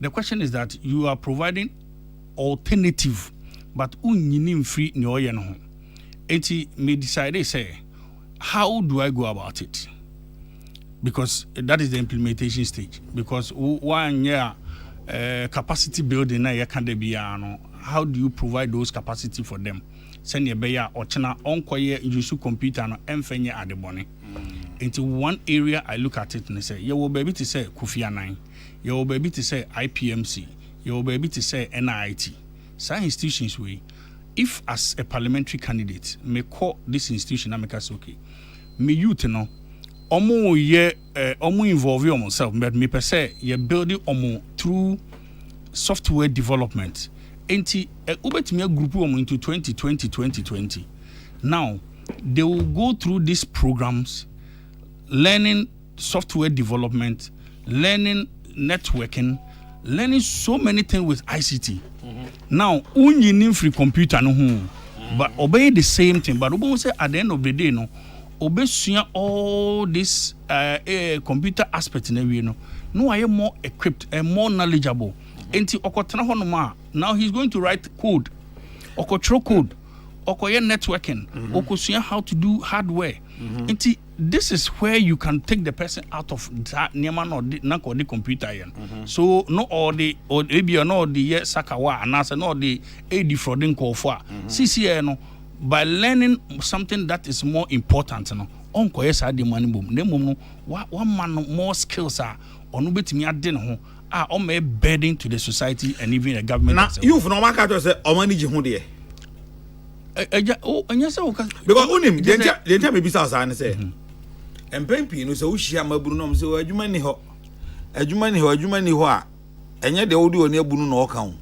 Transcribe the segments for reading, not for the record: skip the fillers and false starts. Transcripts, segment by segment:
The question is that you are providing alternative, but unyinim free ni oye no. Eti me decide say, how do I go about it? Because that is the implementation stage. Because one year capacity building na yakande biya no. How do you provide those capacity for them? Send your beya or chana onkoye use computer no emfenye adebone. Into one area I look at it and say, you will be able to say Kofi 9, you will be able to say IPMC, you will be able to say NIT. Some institutions way, if as a parliamentary candidate may call this institution and make us okay, me youth no, omo ye omo involve yourself, but me per se ye building omo through software development. Enti ubetimi a group into 2020. Now they will go through these programs, learning software development, learning networking, learning so many things with ICT. Now, you need free computer no, but obey the same thing. But we say at the end of the day, no, obey all this computer aspects in every no, I am more equipped and more knowledgeable. Now he's going to write code, or code. Okoye networking, okosuya how to do hardware. This is where you can take the person out of that or the computer. So no all the sakawa and answer no the defrauding call for. CCN by learning something that is more important. No, onkoye sa the money boom. No one man more skills are on betimi aden ho on may burden to the society and even the government. Now you for no market say omani jihu de. Because unim the time be say and say empempi no so uhia maburu no say adwuma ni ho a enye de wodi oni abunu no oka ho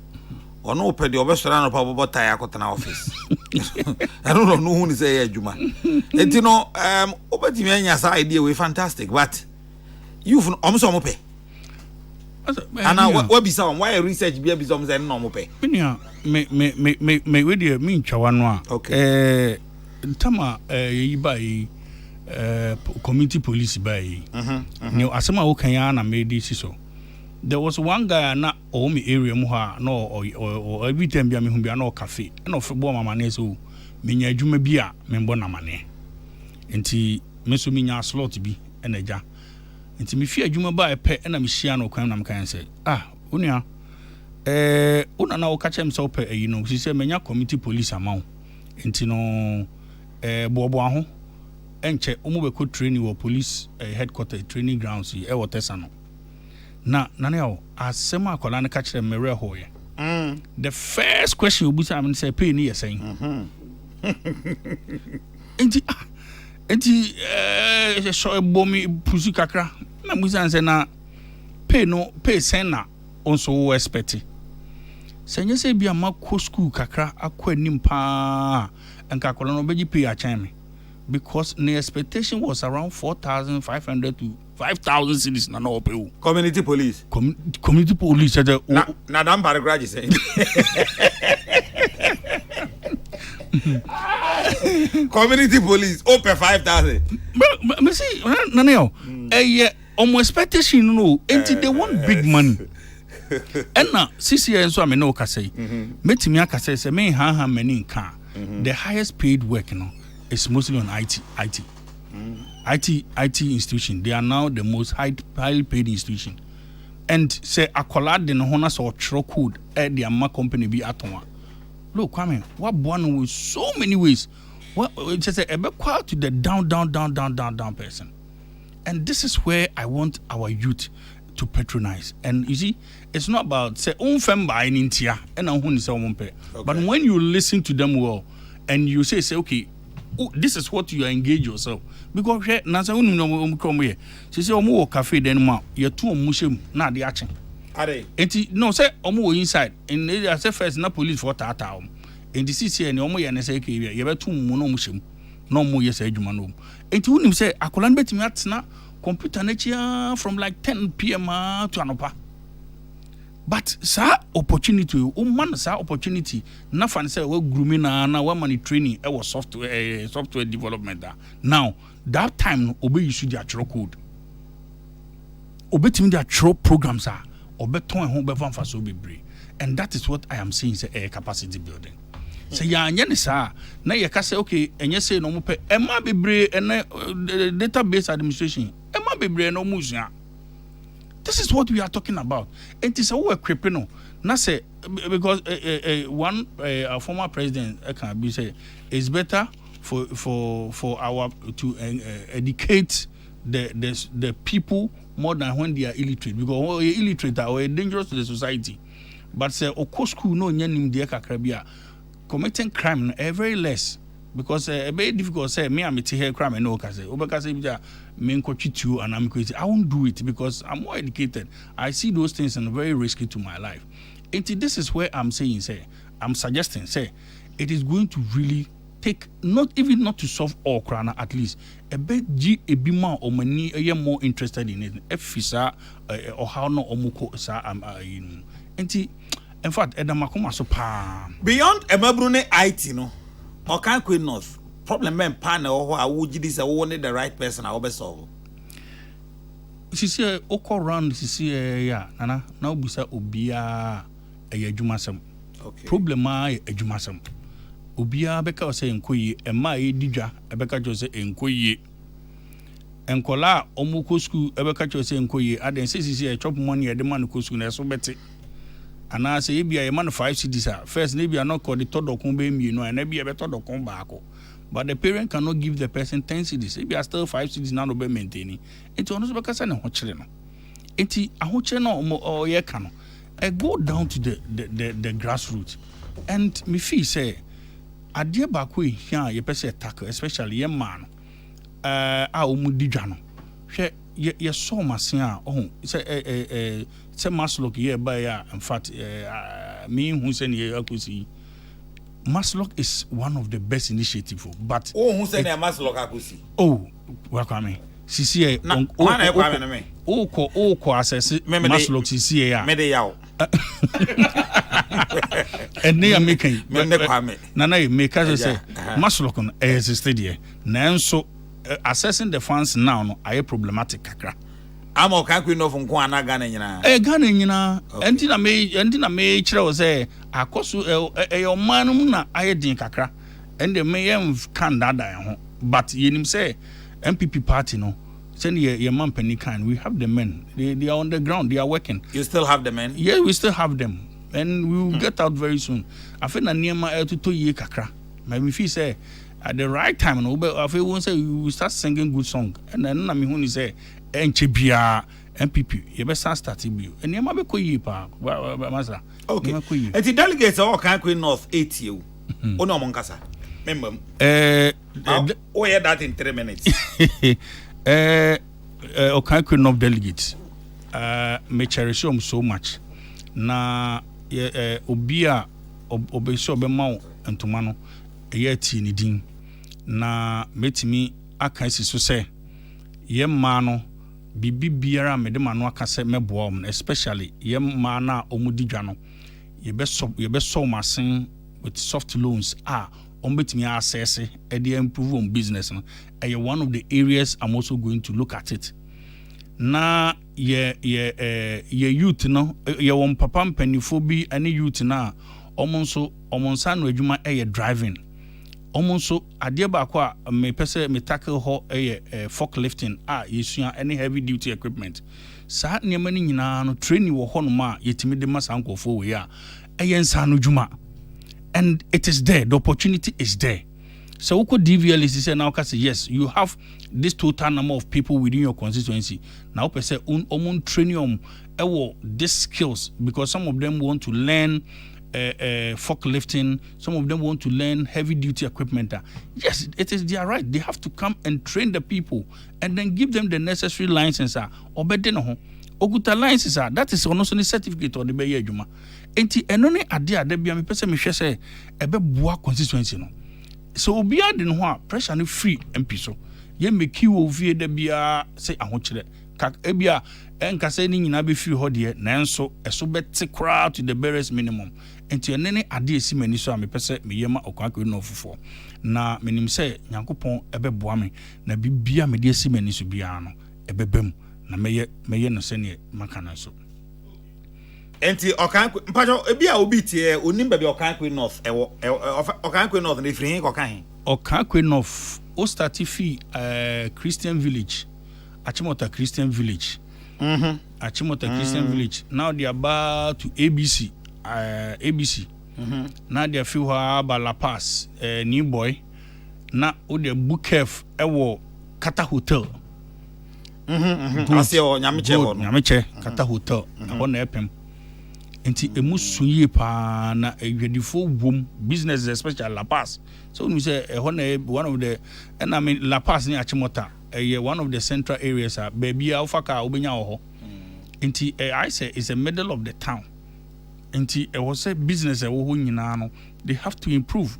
ono opede obesora no pabo tai akotana office I don't know who ni say adwuma enti no obetimi anya sa idea we fantastic but you for omso omope ana what be some why research be some say no omope me we dey me ntwa no a okay tama yi bai community police bai no asema wo kan ya na me dey so there was one guy na o me area mu ha no or every time bia me hu bia na cafe na ofebo mama na so me nya adwuma bi a me mbo na mane enti me so me nya slot bi na ja enti me fi adwuma ba pe na me hia no kwan na me kan say unia una na okache himself you know she say menya community police amount enti no bobo aho enche omo be ko training wo police headquarters training grounds e wo tesano na ne o asema akola ne ka kire mere ho ye the first question obusa am say pay ni yesen enti so bomi pusu kakra na musa say na pay sen na onso expect senye se bia makọ school kakra akọ anim pa enka akola no beji pay a chan because the expectation was around 4,500 to 5,000 cedis na no pay. Community police community police said na dan paragraph say community police open 5,000 me see na no almost expectation no and they want big money. And now, CCN so I no say. Metimi aka say me ha many nka. The highest paid work is mostly on IT. IT institution. They are now the most highly paid institution. And say akola de no hona so tro code the ama company be atonwa. Look, Kwame, what born with so many ways. What just say to the down person. And this is where I want our youth to patronize. And you see, it's not about say unfemba in India and but when you listen to them well and you say okay, this is what you engage yourself because nasa unum come here. She say omo cafe then ma you two mushem na de action. Enti no say omo inside and they say first na police for tata and the CC and omo ye say ke ye betu mu no mushem no mo ye say adwuma no. Enti unim say akola betimi atena computer nature from like 10 p.m. to anopa. But sa opportunity, sa opportunity. Na fan say we grooming na we money training. Was software development. Now that time obey you should their code. Obey team their programs are obeton ho be fanfa so bebre. And that is what I am saying say capacity building. So ya anya ne saa na ye ka say okay enye say no mo pe ema bebre ene database administration ema bebre no muzua. This is what we are talking about. And it's a we equipping no. Na say because one former president can be say it's better for our to educate the people more than when they are illiterate, because illiterate are dangerous to the society. But say oko school no nyanim de kakra bia committing crime very less, because very difficult say me am here crime no ka say obeka say bia me nkotwitu and I'm crazy. I won't do it because I'm more educated. I see those things and very risky to my life. And this is where I'm saying say I'm suggesting say it is going to really take not to solve all crime, at least a bit ebima or many are more interested in it efisa or how no omuko sa in fact edamakoma so pa beyond emabrune IT no or can queen north problem men pan or how would you this only the right person I will solve. She say oko round she say ya nana na obusa obia adwumasem problem a adwumasem obia beka say enkoyi ema edidwa ebeka cho say enkoyi enkola omuko school ebeka cho say enkoyi aden say chop money e de man ko school na so beti ana say bia e man 5 cedis first na bia no call the todokun be mienu na bia be todokun baako, but the parent cannot give the person 10 cedis bia still 5 cedis na no be maintain it ono so beka say na ho kire no enti aho kire no o ye ka no I go down to the grassroots and me feel say adie ba ko ehia ye pese tackle especially ye man a omudidwa no hwe ye so masen a say Maslock ye ba ya in fact me who say ne akosi Maslock is one of the best initiative but who say ne Maslock akosi welcome sisi e ko assess Maslock sisi e me de yawo and they are making Nana make us say Maslock on existed here. Nanso assessing the funds now no are problematic kakra. I'm okay queen of Nkwana Ghana nyina. Ghana nyina entina me kire say akoso your man na ayedin kakra and the mayor can dada ho but yenim say MPP party no send your man penny can we have the men they are on the ground, they are working. You still have the men? Yeah, we still have them. And we will get out very soon. I think that Niema to 2 years kakra. Maybe if he say at the right time, no, but I feel won't say we will start singing good song. And then I mean when he say NCBA MPP, you better start to be. And Niema be koyi pa, master. Okay. And the delegates all can queen north 8 you. Oh no, Monkasa. Remember? Oh yeah, that in 3 minutes. Okay, queen north delegates. Me cherish them so much. Na obia obeso obema ntoma no ye ti ni din na metimi aka siso se ye ma no bibi biara me de ma no aka se meboa om especially ye ma na omudidwa no ye be so masen with soft loans betimi access e dey improve on business no one of the areas I'm also going to look at it. Na ye youth no ye won papa mpanifo bi ane youth na omonso no adwuma driving omonso ade ba ko a me pese me tackle ho forklifting yesua any heavy duty equipment sa niam ni nyina no training wo ho no ma yetimi de masa nkofo we nsa no dwuma, and it is there, the opportunity is there. So we could DVL is say now say yes, you have this total number of people within your constituency. Now per se training these skills, because some of them want to learn forklifting, some of them want to learn heavy duty equipment. Yes, it is their right. They have to come and train the people and then give them the necessary license or better no Oguta license that is also the certificate or the Bayer Juma. Enti enone ade ade bia me pese me hwe se ebe boa constituency no. So obia de no ho pressure no free MP so ye make you vie da bia say ahokire ka ebia enka say ni nyina be free ho de nanso eso bete crowd to the barest minimum. Enti enene ade esi mani so me pese me yema okwankwe no ofofo na menim say Nyankopon ebe boa me na bibia me de esi mani so bia no ebe bem na meye no se ne makana so. enti Okankwe mpacho ebi a obi tie onim ba bi Okankwe North ewo Okankwe North na efiri hin kokan hin Okankwe North o start fi Christian Village Achimota Christian Village Achimota Christian Village now they are about to ABC now they feel about La Paz New Boy na o de Bukef ewo Kata Hotel ase o Nyameche Kata Hotel na na epem enti emu suye pa na edwadifo wom business especially La Paz so we say one of the and I mean La Paz ni Achimota one of the central areas baby alfaka obenya ho enti I say it's the middle of the town enti e was say business e wo ho nyina no they have to improve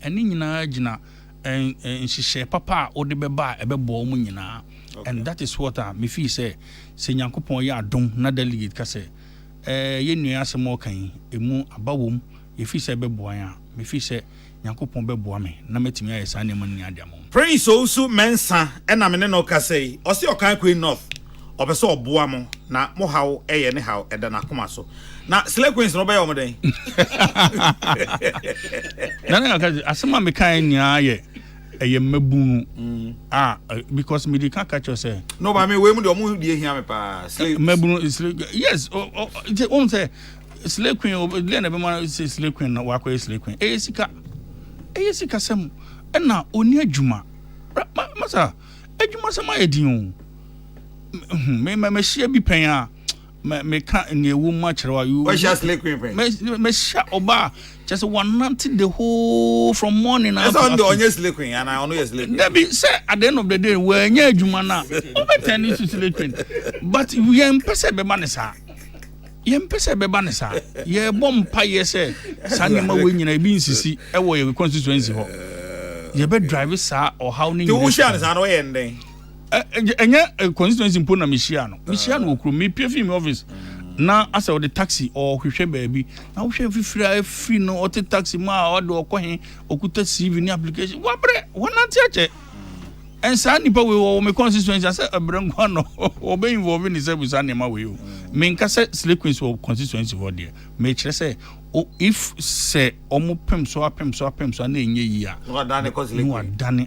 and nyina gina and she share papa o de beba e bebo mu nyina and that is what me feel say Nyankopon ya adom na delegate ka say ye nua asemo kan emu abawom ye fi say bebo an me fi say Nyankopon bebo me na metimi ayesa ne man ni adamo Prince Osu Mensa na me ne no ka say o se Okankwe North obese oboa mo na mo hawo eye ne hawo eda na koma so na Slay Queens no be yo mo den na ka asema me kan nya ye eye mabunu because me dey can catch you say no ba me we mu de omo die hia me pa Slay mabunu yes o say Slay Queen o le na be man say Slay Queen na wa kwa Slay Queen sika sem na oni adwuma masa adwuma sem ayedin me share bi pen a me ka ne ewu ma kire wa you Slay Queen pen me share oba just one night the whole from morning up to the onye Slay Queen and I only Slay Queen that be say at the end of the day we nya adwuma na over 10 to Slay Queen but we am pese be man sa yem pese be ban sa ye bom pa ye say sanema we nyina bi nsisi e wo ye constituency ho ye be drive sa or how ni you share sa no ye nden enye constituency mpo na mishia no okru me pie fi me office na asa the taxi or hwehwe baabi na hwehwe fifira free no o te taxi ma o de okohen okuta CV ni application wabre wona tiache and sa nipa we wo me constituency asa abrango no o be involve ni se busa ne ma we o me nka se Slay Queens wo constituency for there me kire se if say omo pem so na enye yi a no adane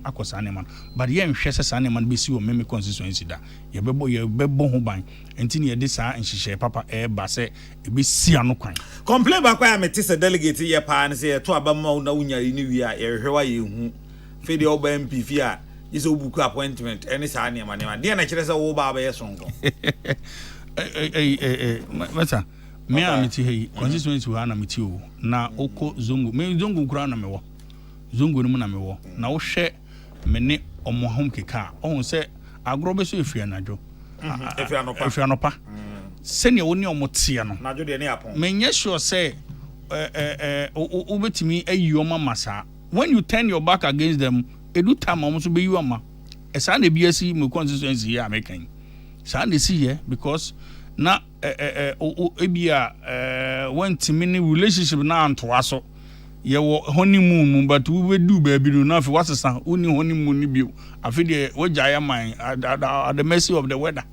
akosa ne man but ye nhwe se sa ne man be si wo me constituency da ye bebo ho ban enti ne ye de sa nhihye papa ba se e be si ano kwan complain ba kwa me tise delegate ye pa ne se ye to abama na wunya ni wi a ye hwe wa ye hu fe de oba MP fi a is obuku appointment any sa ne ma de na kire se wo ba ye sonko mata me amiti hey constituency wa na miti o na oko zongo me zongo kura na mewo zongo no na mewo na wo hwe me ne omohom keka ohun se agro be so efia najo efia no pa se ne woni omotie no najo de ne apon me nye sure say o betimi ayi oma masa when you turn your back against them edu time omo so be yi oma esa na biasi me constituency ya mekan sa na si here because na ebia went mini relationship na antoa so ye wo honeymoon but we do baby no na fi wasesa uni honeymoon ni bio afi de wogya man at the mercy of the weather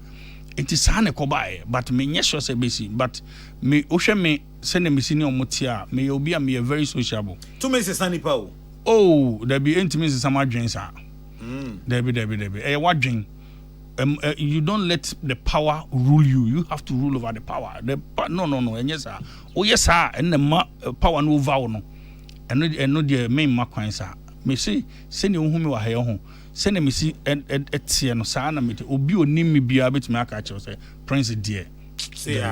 it is an ekobae but me nyesho se besi but me ohwe me se na me sini omotia me obi am me very sociable to me se sani pa there be intimacy some adwen sa there be wadwen you don't let the power rule you. You have to rule over the power. No. And yes, oh yes, sir. And the power no vow no. And no the main makwan sir. Me say send you whom you are here home. Send me see et no sir na me obi oni me bia bet me aka che say prince dear. Say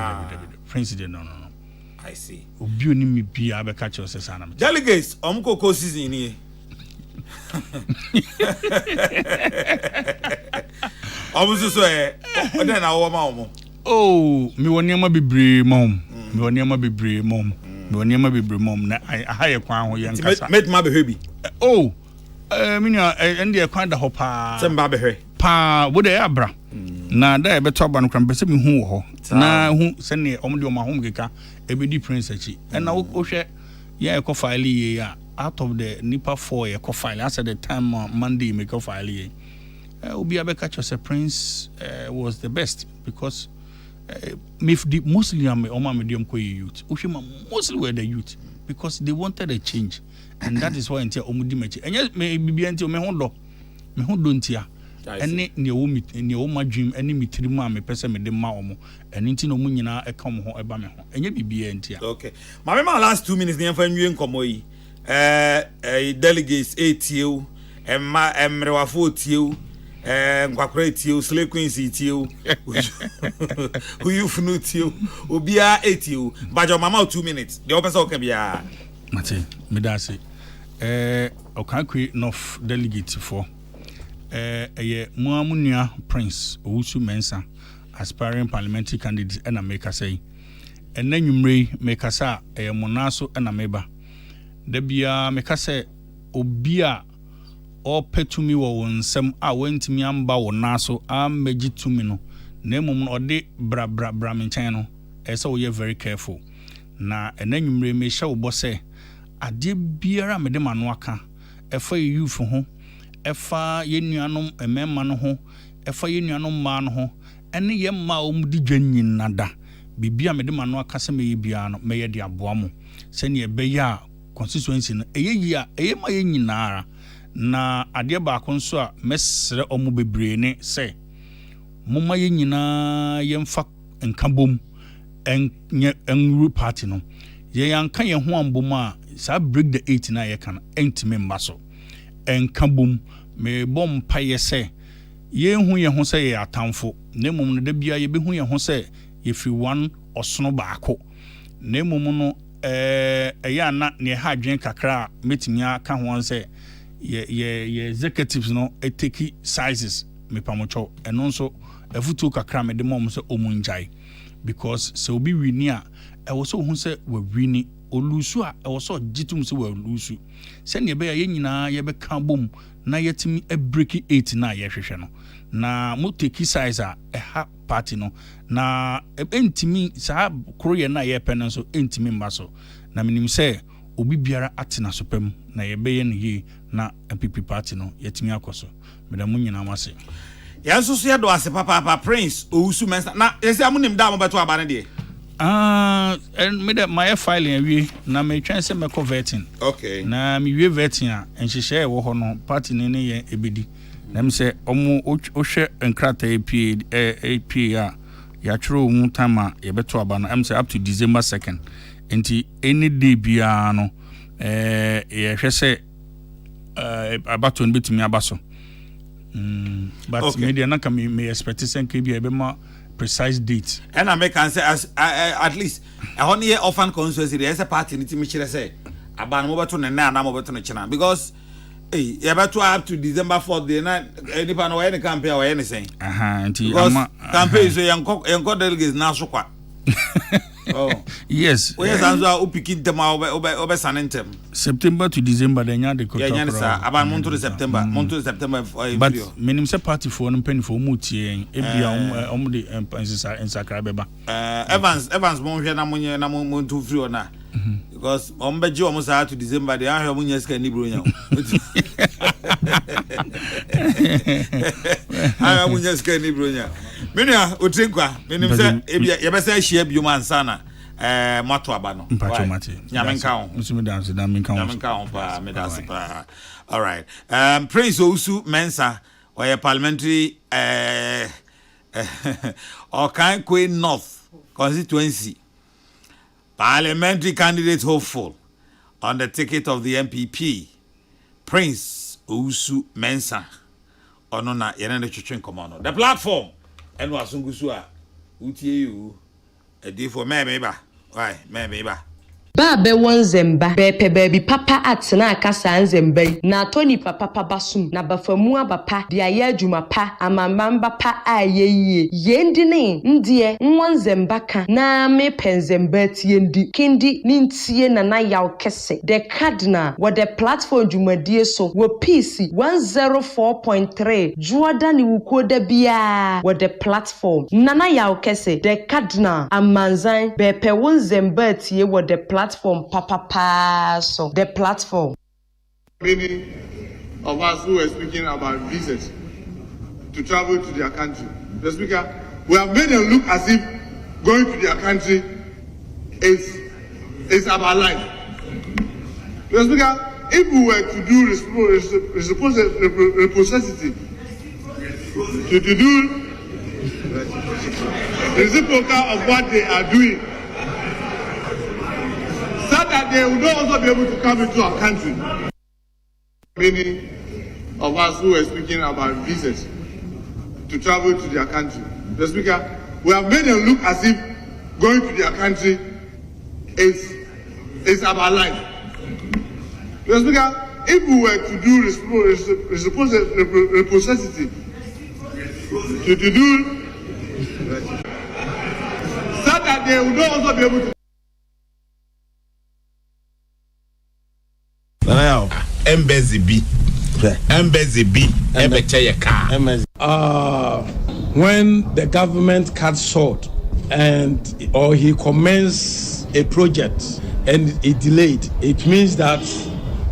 prince dear no. I see. Obi oni me bia be ka che say sir na me. Delegates omkoko season ni. Omuso so o den na wo ma omo me woni ma bebre mom me woni ma bebre mom na ahaye kwan ho ye nkasa met ma behwe bi me nua ende kwan da ho pa semba behwe pa wo de abra na da e beto aba no kran pese me hu ho na hu se ne omo de o ma hom keka e be di prince achi na wo hwe ye e ko file ye ya out of the nipa 4 ye ko file as at the time Monday me ko file ye Obi Abeka Chose Prince was the best because mostly I'm on medium youth. Mostly were the youth because they wanted a change, and that is why until omudi mechi. And yes, maybe until me hondo ntia. Any ne wo dream any mitiri mu a me pese me de ma omo. And nti no mu nyina e kam ho eba me ho. Enye bibia ntia. Okay. My last 2 minutes near fan you nkomo yi. Delegates 8 you, emrewafo tie nkwakora tie slay queens tie who you funu tie obia 8 you bajo mama 2 minutes the opesa oka bia mate me da say okankwe north delegate for eye muamunua prince owusu mensa aspiring parliamentary candidate na make say enanwumre make say monaso na meba da bia make say obia o petumi wo wonsem a wantimi amba wo naso amagi tumi no na emom no ode bra menchen no ese wo ye very careful na enanwumre me hye wo bose ade biara me de mano aka efa youth ho efa yenuanom emema no ho efa yenuanom ma no ho ene ye ma o mudi dwanyin nada bibia me de mano aka se me ye bia no me ye de aboa mo se ne ebe ya constituency no eye ma ye nyinaara na ade ba ko nso a mesre omo bebre ne se moma ye nyina ye mfa nkabom enru party no ye yanka ye ho ambom a sa break the 8 na ye kan entime mbaso enkabom me bom pa ye se ye hu ye ho se ye atamfo na mom no da bia ye be hu ye ho se ye fi one osono baako na mom no eya na ne ha adwen kakra metimi aka ho se ye executives no take sizes me pamocho eno nso afutu kakra me de mom se omunjai because se obi wini a e wo so hu se we wini olusu a e wo so gitum se we olusu se ne be ye nyina ye be kan bom na yetimi e break 8 na ye hwehwe no na mo take size a e ha party no na entimi sa kro ye na ye pen so entimi mbaso na minim se obi biara atena so pam na ye be ye ne yi na MPP party no yetimi akoso meda mu nyina mase ya so ya do ase papa prince owusu mensa na yesi amunim da mo beto abane de and me that my filing we na me twan se me converting okay na me we vetting a enhyehyɛ wo ho no party ne ye ebedi na me se omo ohwɛ enkrata AP a ya tworo mu time a ye beto abana am say up to December 2nd enti any day bia no ye hwɛ se abato no betumi abaso but okay. Media na can me expect sen ke bia be ma precise date and I make answer as at least I only hear often constituency there is a party ni timi kire say aban mo beto ne na mo beto no kina because you beto up to December 4th dey na anypa no any campaign or anything nti ama campaign so yanko delegates na so kwa oh yes we yes answer upiki dem obe sanentem September to December then ya de ko yeah sir aban month to September but minim se party for no penny for mutie e bia de insakra beba Evans mo hwe na monye na mo to free ona because beji o mo sa to December dey ahwe mo nya ska ni bro nya ah mo nya ska ni bro nya menua otrinkwa menim se e bia ye be se ahia biom ansana mato abano nyamenka ho nsumi dance da menka ho nyamenka ho pa me dance pa all right Prince Owusu Mensa or parliamentary Okankwe North constituency parliamentary candidate hopeful on the ticket of the MPP Prince Owusu Mensa onona yenene twetwen komono the platform enu asungusu a utie you a day for me ba why me ba Babe wonzemba bepe baby papa atena akasa nzemba na Tony papa basum na bafamu abapa de aye adwuma pa amamamba pa ayeye yendine ndie wonzemba ka na me penzemba tiendi kindi nintie na yaw Kesseh the cardinal with the platform dwumadie so wo PC 104.3 Jordan wukoda bia with the platform nana yaw Kesseh the cardinal amanzan bepe wonzemba tie with the platform so the platform. Many of us who are speaking about visas to travel to their country. The speaker, we have made them look as if going to their country is about life. Mr. Speaker, if we were to do reciprocity, to do reciprocal of what they are doing, so that they will not also be able to come into our country. Many of us who were speaking about visas to travel to their country. Mr. Speaker, we have made them look as if going to their country is about life. Mr. Speaker, if we were to do reciprocity, to do so that they would also be able to. Embassy B, when the government cuts short or he commences a project and it delayed, it means that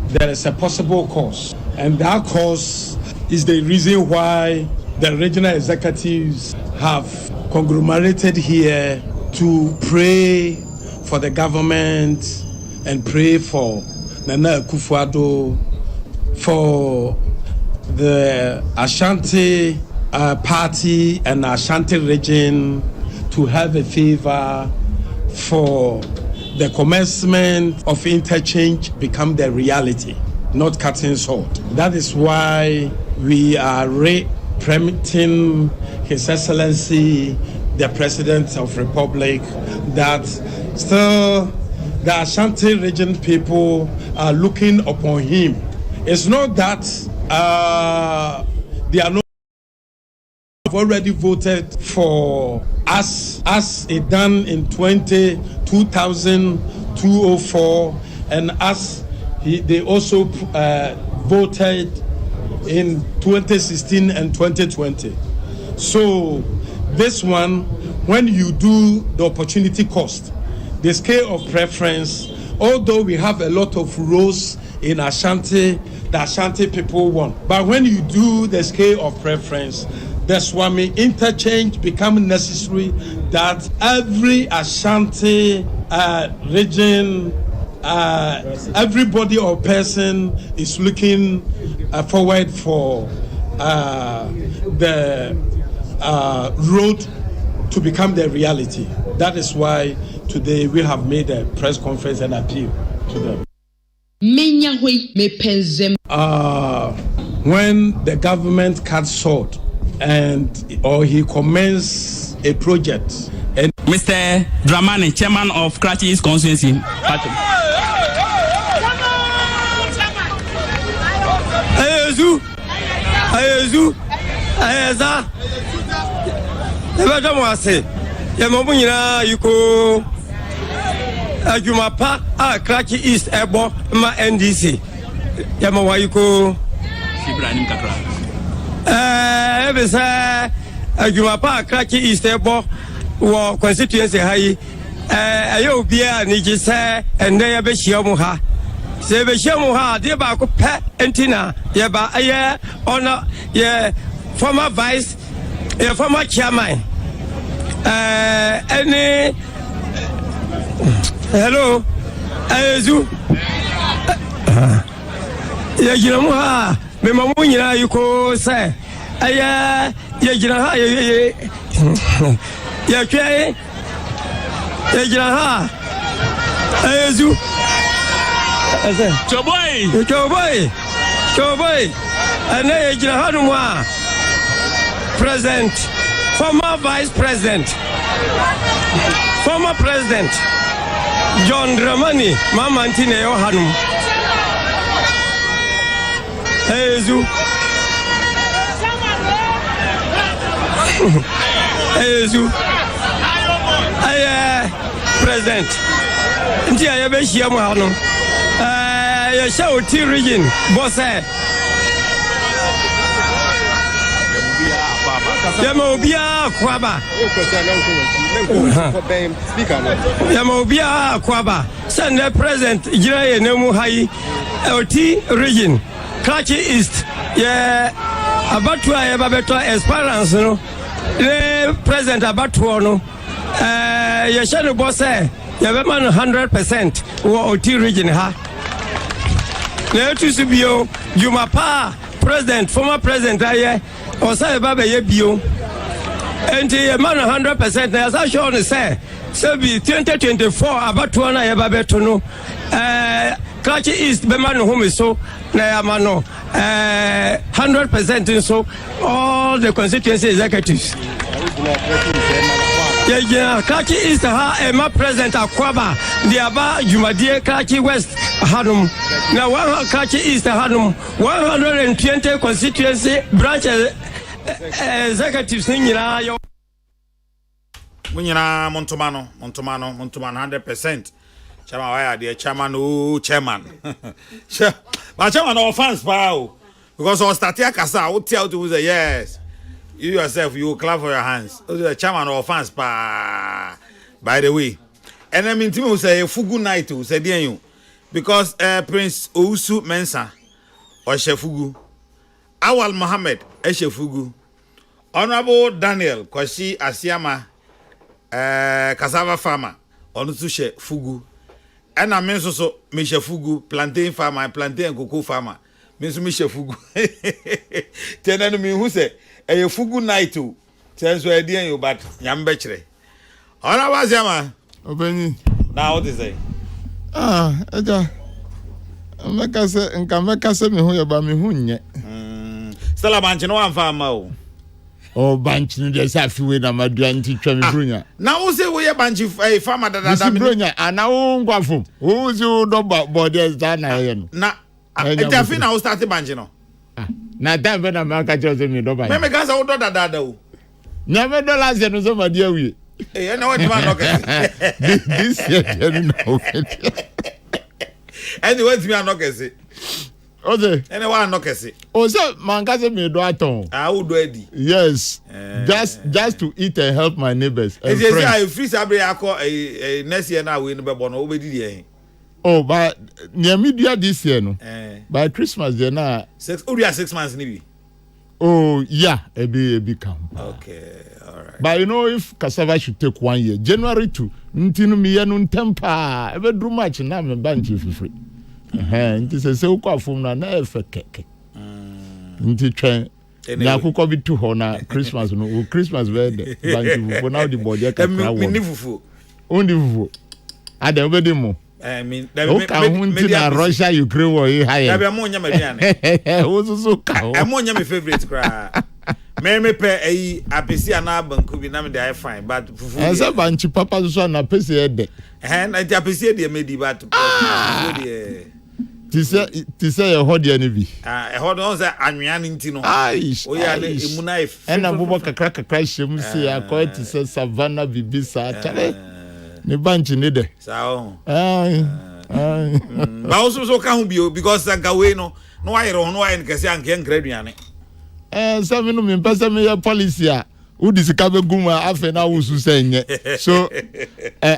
there is a possible cause, and that cause is the reason why the regional executives have conglomerated here to pray for the government and pray for Nana Akufo-Addo, for the Ashanti party and Ashanti region to have a favor, for the commencement of interchange become the reality, not cutting short. That is why we are permitting His Excellency, the President of the Republic, that still the Ashanti region people are looking upon him. It's not that they are not have already voted for us as it done in 2004, and as they also voted in 2016 and 2020. So this one, when you do the opportunity cost, the scale of preference, although we have a lot of roles in Ashanti, the Ashanti people won. But when you do the scale of preference, the Swami interchange become necessary, that every Ashanti region, everybody or person is looking forward for the road to become the reality. That is why today we have made a press conference and appeal to them. When the government cuts short or he commences a project, and Mr. Dramani, chairman of Karachi East Constituency. Ajumapa Karachi East Ebo ma NDC Yamawa yuko Ibrahim Kakra. Ebesa Ajumapa Karachi East Ebo wo constituency hayi ayo bia ni gise ende ya be hia ha se be hia ha de ba ko pe entina ye ba aye ona ye former vice ye former chairman any hello Ayezu ya jira mu ha me mamu nyina yuko se aya ya jira ha ya twa ya jira ha Ayezu choboy ana ya jira ha no ma president former vice president former president John Dramani Mama Antine Yohanum Ezu president Ntia yabe hia mu hanu ya sha oti region bosse Yamobia kwaba Yamobia kwaba Sunday present jira ye nemu hayi oti region Karachi East ye abatwa ye babeto experience no the present abatwa no ye share bo say ye be man 100% wo oti region ha na etu su bio Juma pa president former president aye o say ba be ye bio enti ye man 100% na sa show no say be 2024 abatoa na ye ba beto no Karachi East be man home so na ya mano 100% so all the constituency executives yeah Karachi East ha my president akwaba the aba Jumadie Karachi West hanum na one Karachi East hanum 120 constituency branches executives nyina yo munyina montomano 100%. Chairman, why are the chairman? Oh, chairman. But chairman, no fans, pal. Because on Statia Kasa, I would tell you say yes. You yourself, you will clap for your hands. The chairman, no fans, pa. By the way, and I mean, to say Fugu night to say you because Prince Ousu Mensa or Shefugu, Awal Mohammed Eshefugu, Honorable Daniel Kwashi Asiama, cassava farmer, Onutushe Fugu. And I mean so Misha Fugu, plantain farmer, plantain cocoa farmer. Miss Misha Fugu. Tell me who say a Fugu night too. Tells where dear you, but Yambetre. All I was Yama. Obeni. Now what is it? Eja. Meka se nka meka se me hu ye ba me hu nye. Stella Banchi no one farmer. Oh, Banchi no dey safi we na madua nti twa me brunya. Now who say we Banchi farmer that brunya ana wo ngwafo. Wo si wo do body da na ye no. Na etafi na wo start Banchi no. Na time be na maka chose me do ba. Me ga sa wo do da o. Nya me dollars no so ma dia wi. Eh na what man no get. This year no. Anyway, me no get. Ose. Anyone no Kesseh. Ose mankaze me do aton. Wo do edi. Yes. Just to eat and help my neighbors. And friends. I free sabre akọ next year na we no be born o be di there. Oh, but near media this year no. By Christmas there na 6 months ni bi. Oh, yeah, a be come. Okay, all right. But you know if cassava should take 1 year, January 2, ntinu mi yanu tempa, ebe do much na me banchi free. Nti se ukwa fum na efe keke. Nti twen na akukọ bi tu ho na Christmas no Christmas be de bantu fufu na the body ka kra wo. Mini fufu. Ondi fufu. Ade obedi mo. I mean, na Russia Ukraine war here. Da be mo nya maduane. Wo so ka ho. E mo nya my favorite kra. Me pe apesi ana banku bi na me dey fine but fufu. Ese banchi papa so na pesi e de. Na ti apesi de me di but fufu de Ti say your hodi ani bi. Hodi on say anwea nti no. O ya le emu na if. Na bobo kakra hyem si akoy ti say savannah bibi sa tare. Ne banchi ne de. Sa o. Ba so ka hu bi because gawe no why ro no why nkese anke nkreduane. Some no me pesa me policy a udi sikabe guma afa na wo su senye. So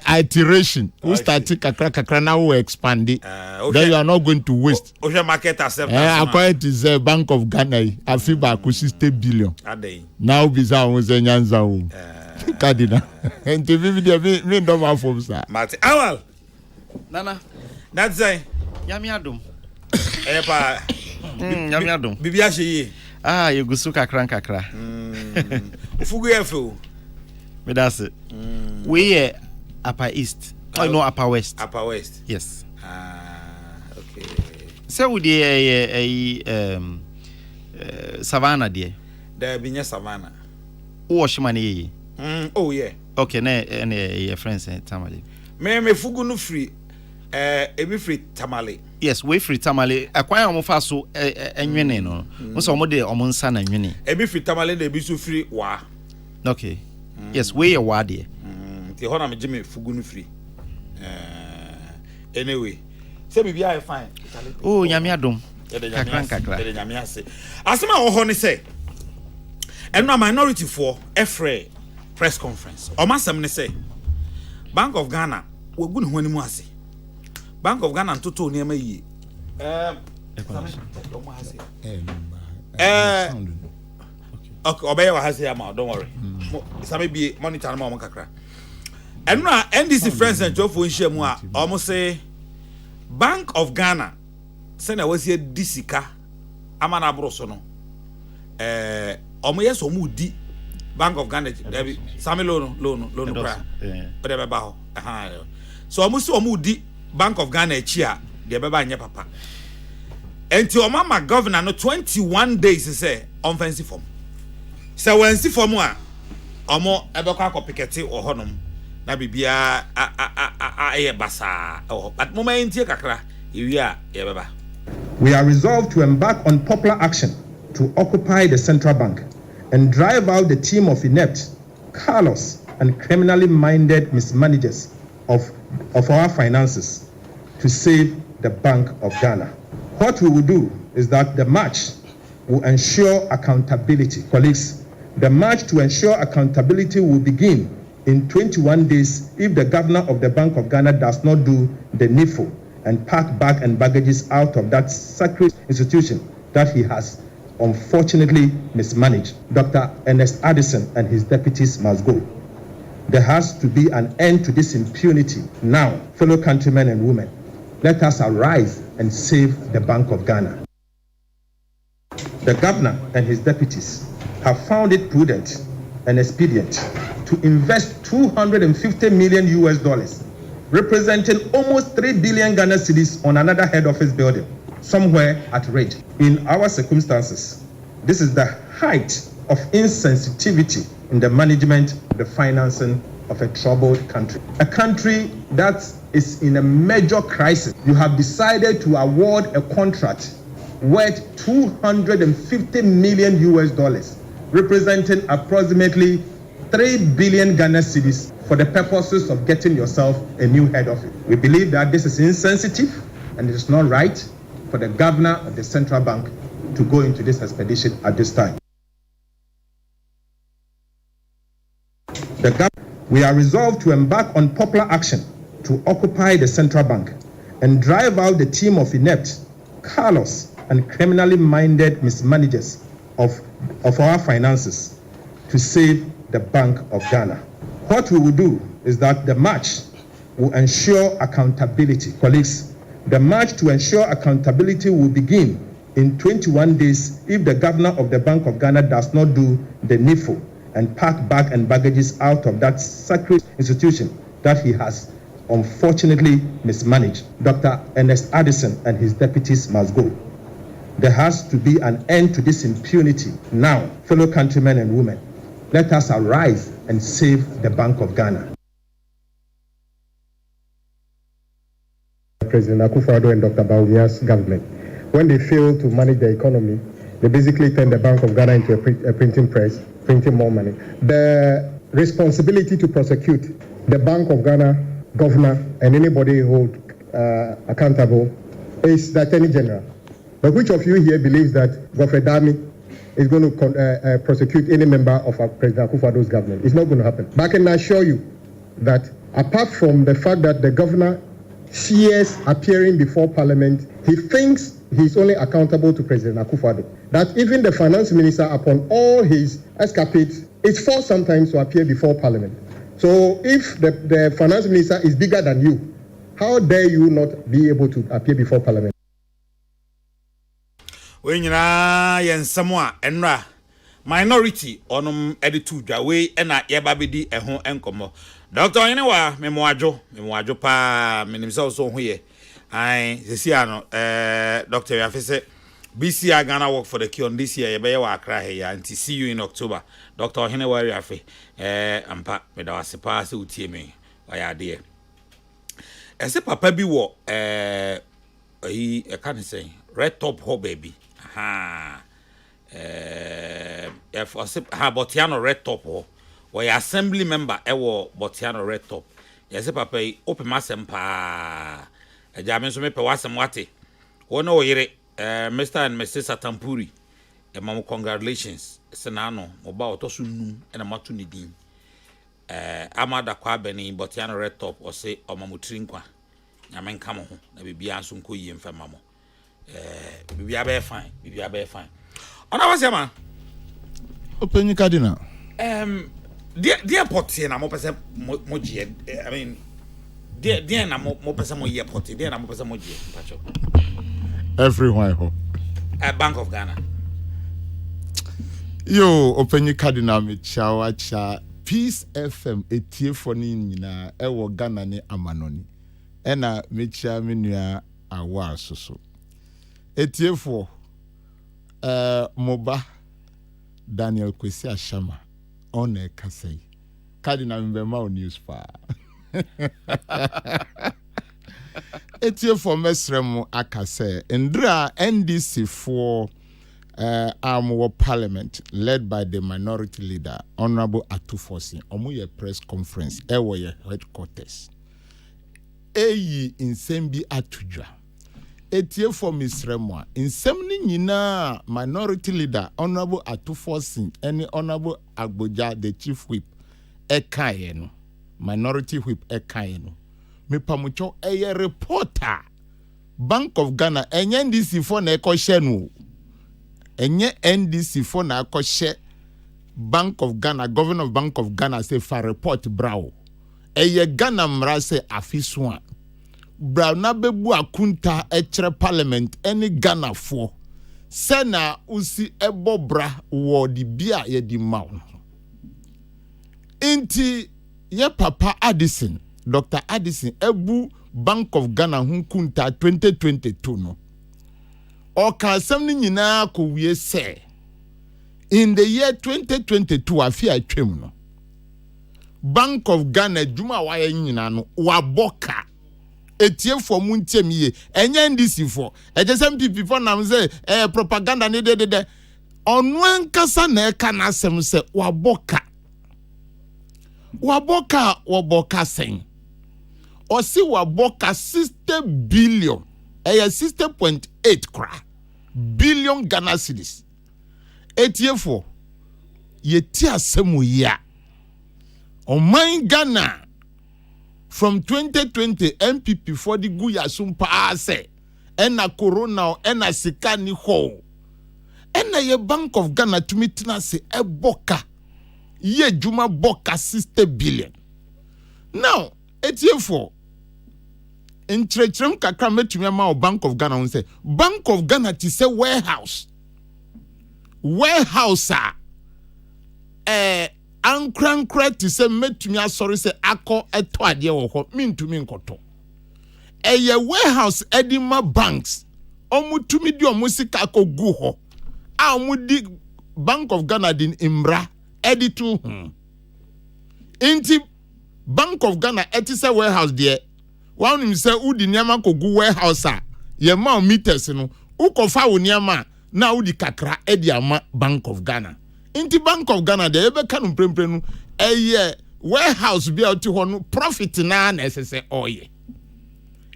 iteration we start kakra na we expand it. Then you are not going to waste. Oje market accept. Acquired is the Bank of Ghana afiba ku 60 billion. Now biza won se nyanza wo. Kadina. Enti video me ndo ma form sa. Mate awal. Nana. That's say. Yami adum. Pa. Yami adum. Bibi a sheye. Yegusu kakra. Fugu efo. Me that's it. We Upper East. Oh no, Upper West. Upper West. Yes. Okay. So we the Savannah there. There be nya Savannah. Wo shimani Oh yeah. Okay, na your friends Tamale. Me fugu no free. Ebi free Tamale. Yes, we free Tamale. Akwan omo fa so enwene no. Mo so omo de omo nsa na nwene. Ebi free Tamale na ebi so free wa. Okay. Yes, we wa there. Ti ho na me jime fugu no free. Anyway, say bibi I fine. Oh, nyame adom. Kakra. Ede nyame ase. Asema wo ho ne say. Eno minority for Efre press conference. O masem ne say. Bank of Ghana wagu ne ho animu ase. Bank of Ghana toto ne ma yie. Okay, obey wa hase ama, don't worry. Some be monitor ma kakra. And now NDC friends and Joe for Shemua almost say Bank of Ghana. Send I was here Disika Amana Brosono. Omoyes Omudi Bank of Ghana. Sami loan. Whatever bao. So almost Omudi Bank of Ghana chia. The baba nye papa. Enti Omama governor no 21 days say offensive form. So when see form a omo ebekwa ko piketi ohonom na bibia a basa but moment here kakra ewia ye baba. We are resolved to embark on popular action to occupy the central bank and drive out the team of inept, callous, and criminally minded mismanagers of our finances to save the Bank of Ghana. What we will do is that the march will ensure accountability. Colleagues, the march to ensure accountability will begin in 21 days if the governor of the Bank of Ghana does not do the needful and pack bag and baggages out of that sacred institution that he has unfortunately mismanaged. Dr. Ernest Addison and his deputies must go. There has to be an end to this impunity now, fellow countrymen and women. Let us arise and save the Bank of Ghana. The governor and his deputies have found it prudent and expedient to invest $250 million, representing almost 3 billion Ghana cedis on another head office building, somewhere at rate. In our circumstances, this is the height of insensitivity in the management, the financing of a troubled country. A country that is in a major crisis. You have decided to award a contract worth $250 million, representing approximately 3 billion Ghana cedis for the purposes of getting yourself a new head office. We believe that this is insensitive and it is not right for the governor of the central bank to go into this expedition at this time. We are resolved to embark on popular action to occupy the central bank and drive out the team of inept, callous, and criminally minded mismanagers of our finances to save the Bank of Ghana. What we will do is that the march will ensure accountability. Colleagues, the march to ensure accountability will begin in 21 days if the governor of the Bank of Ghana does not do the needful and pack bag and baggages out of that sacred institution that he has unfortunately mismanaged. Dr. Ernest Addison and his deputies must go. There has to be an end to this impunity now, fellow countrymen and women. Let us arise and save the Bank of Ghana. President Akufo-Addo and Dr. Bawumia's government, when they fail to manage the economy, they basically turn the Bank of Ghana into a printing press, printing more money. The responsibility to prosecute the Bank of Ghana governor and anybody hold accountable is the Attorney General. But which of you here believes that Godfrey Dami is going to prosecute any member of President Akufo-Addo's government? It's not going to happen. But I can assure you that apart from the fact that the governor fears appearing before Parliament, he thinks he's only accountable to President Akufo-Addo. That even the finance minister, upon all his escapades, is forced sometimes to appear before Parliament. So if the finance minister is bigger than you, how dare you not be able to appear before Parliament? When you are in Samoa and minority on editu Jawe and a yababidi and home encomo. Doctor, anyway, memoajo pa, minimso so here. I see, Dr. Yafese, BC Ghana work for the cure this year, Yabewa cry here, and to see you in October. Dr. Hennewa Yafe, Ampa, Medawasi pass uti me, why dear. As a papa be walk, I can't say, red top ho baby. Ha, if I say, ha, Botiano red top ho, why assembly member, ewo Botiano red top. Yes, papa, open my sempa. A German so me pe wasam wate. Wono yere Mr. and Mrs. Atampuri. E mamu congratulations. Senano oba otosu num e na matu ni din. Amada kwa beni Botiano red top o se o mamu trinkwa. Nyame nka mo ho na bibia nso nko yie mfa mamo. Bibia be fine, bibia be fine. Ona was ya man. Open cardinal. dear potty na mo pese moji I mean dear na mo pese mo ye potty dear na mo pese moji pacho everyone ho Bank of Ghana yo openyi cardinal me cha Peace FM etie for ni nyina ewo Ghana ne amanoni ena mechia menua awa soso etie for moba Daniel Kwesi Ashama on Kesseh cardinal mbema news pa etie for mesrem akase ndra NDC for our parliament led by the minority leader Honorable Atufosin omuye press conference ewoye headquarters eyi insembi atudwa etie for misremwa insem ni nyina minority leader Honorable Atufosin any Honorable Agboja the chief whip ekaye no minority whip ekaye no mepamucho eye reporter Bank of Ghana enye NDC for na ekoshe no enye NDC for na akoshe Bank of Ghana governor of Bank of Ghana say for report brao eye Ghana mra say afiswa brao na bebu akunta echere parliament any Ghana for sena usi ebo bra wo di bia ye di maw inti ye papa Addison Dr. Addison ebu Bank of Ghana hunkunta 2022 no Oka semni nyina ko wie se in the year 2022 afia atwem no Bank of Ghana djuma wa ye nyina no waboka etie for mu ntiem ye enye NDC for ejesem pipi for nam say propaganda ne de onu ankasa na eka na asem se waboka sen osi waboka 60 billion 60.8 kra billion Ghana cedis etiefo yeti asemu ya oman Ghana from 2020 MPP for the guya sumpa ase ena corona ena sika ni ho ena ye Bank of Ghana tumitina se eboka ye juma boka 60 billion now etiefo in Trechum kakra metumi ama Bank of Ghana say Bank of Ghana ti say warehouse ankrankra ti say metumi asori say akọ eto ade wo ho mintumi nkoto eye warehouse edima banks omutumi di omusika akogu ho a omudi Bank of Ghana din imra editu inti Bank of Ghana eti say warehouse there one him say udi niama kogu warehouse a ye ma meters no ukofa wo niama na udi kakra edi ama Bank of Ghana inti Bank of Ghana de ebe kanu prempre no eye warehouse bia oti ho no profit na esese oye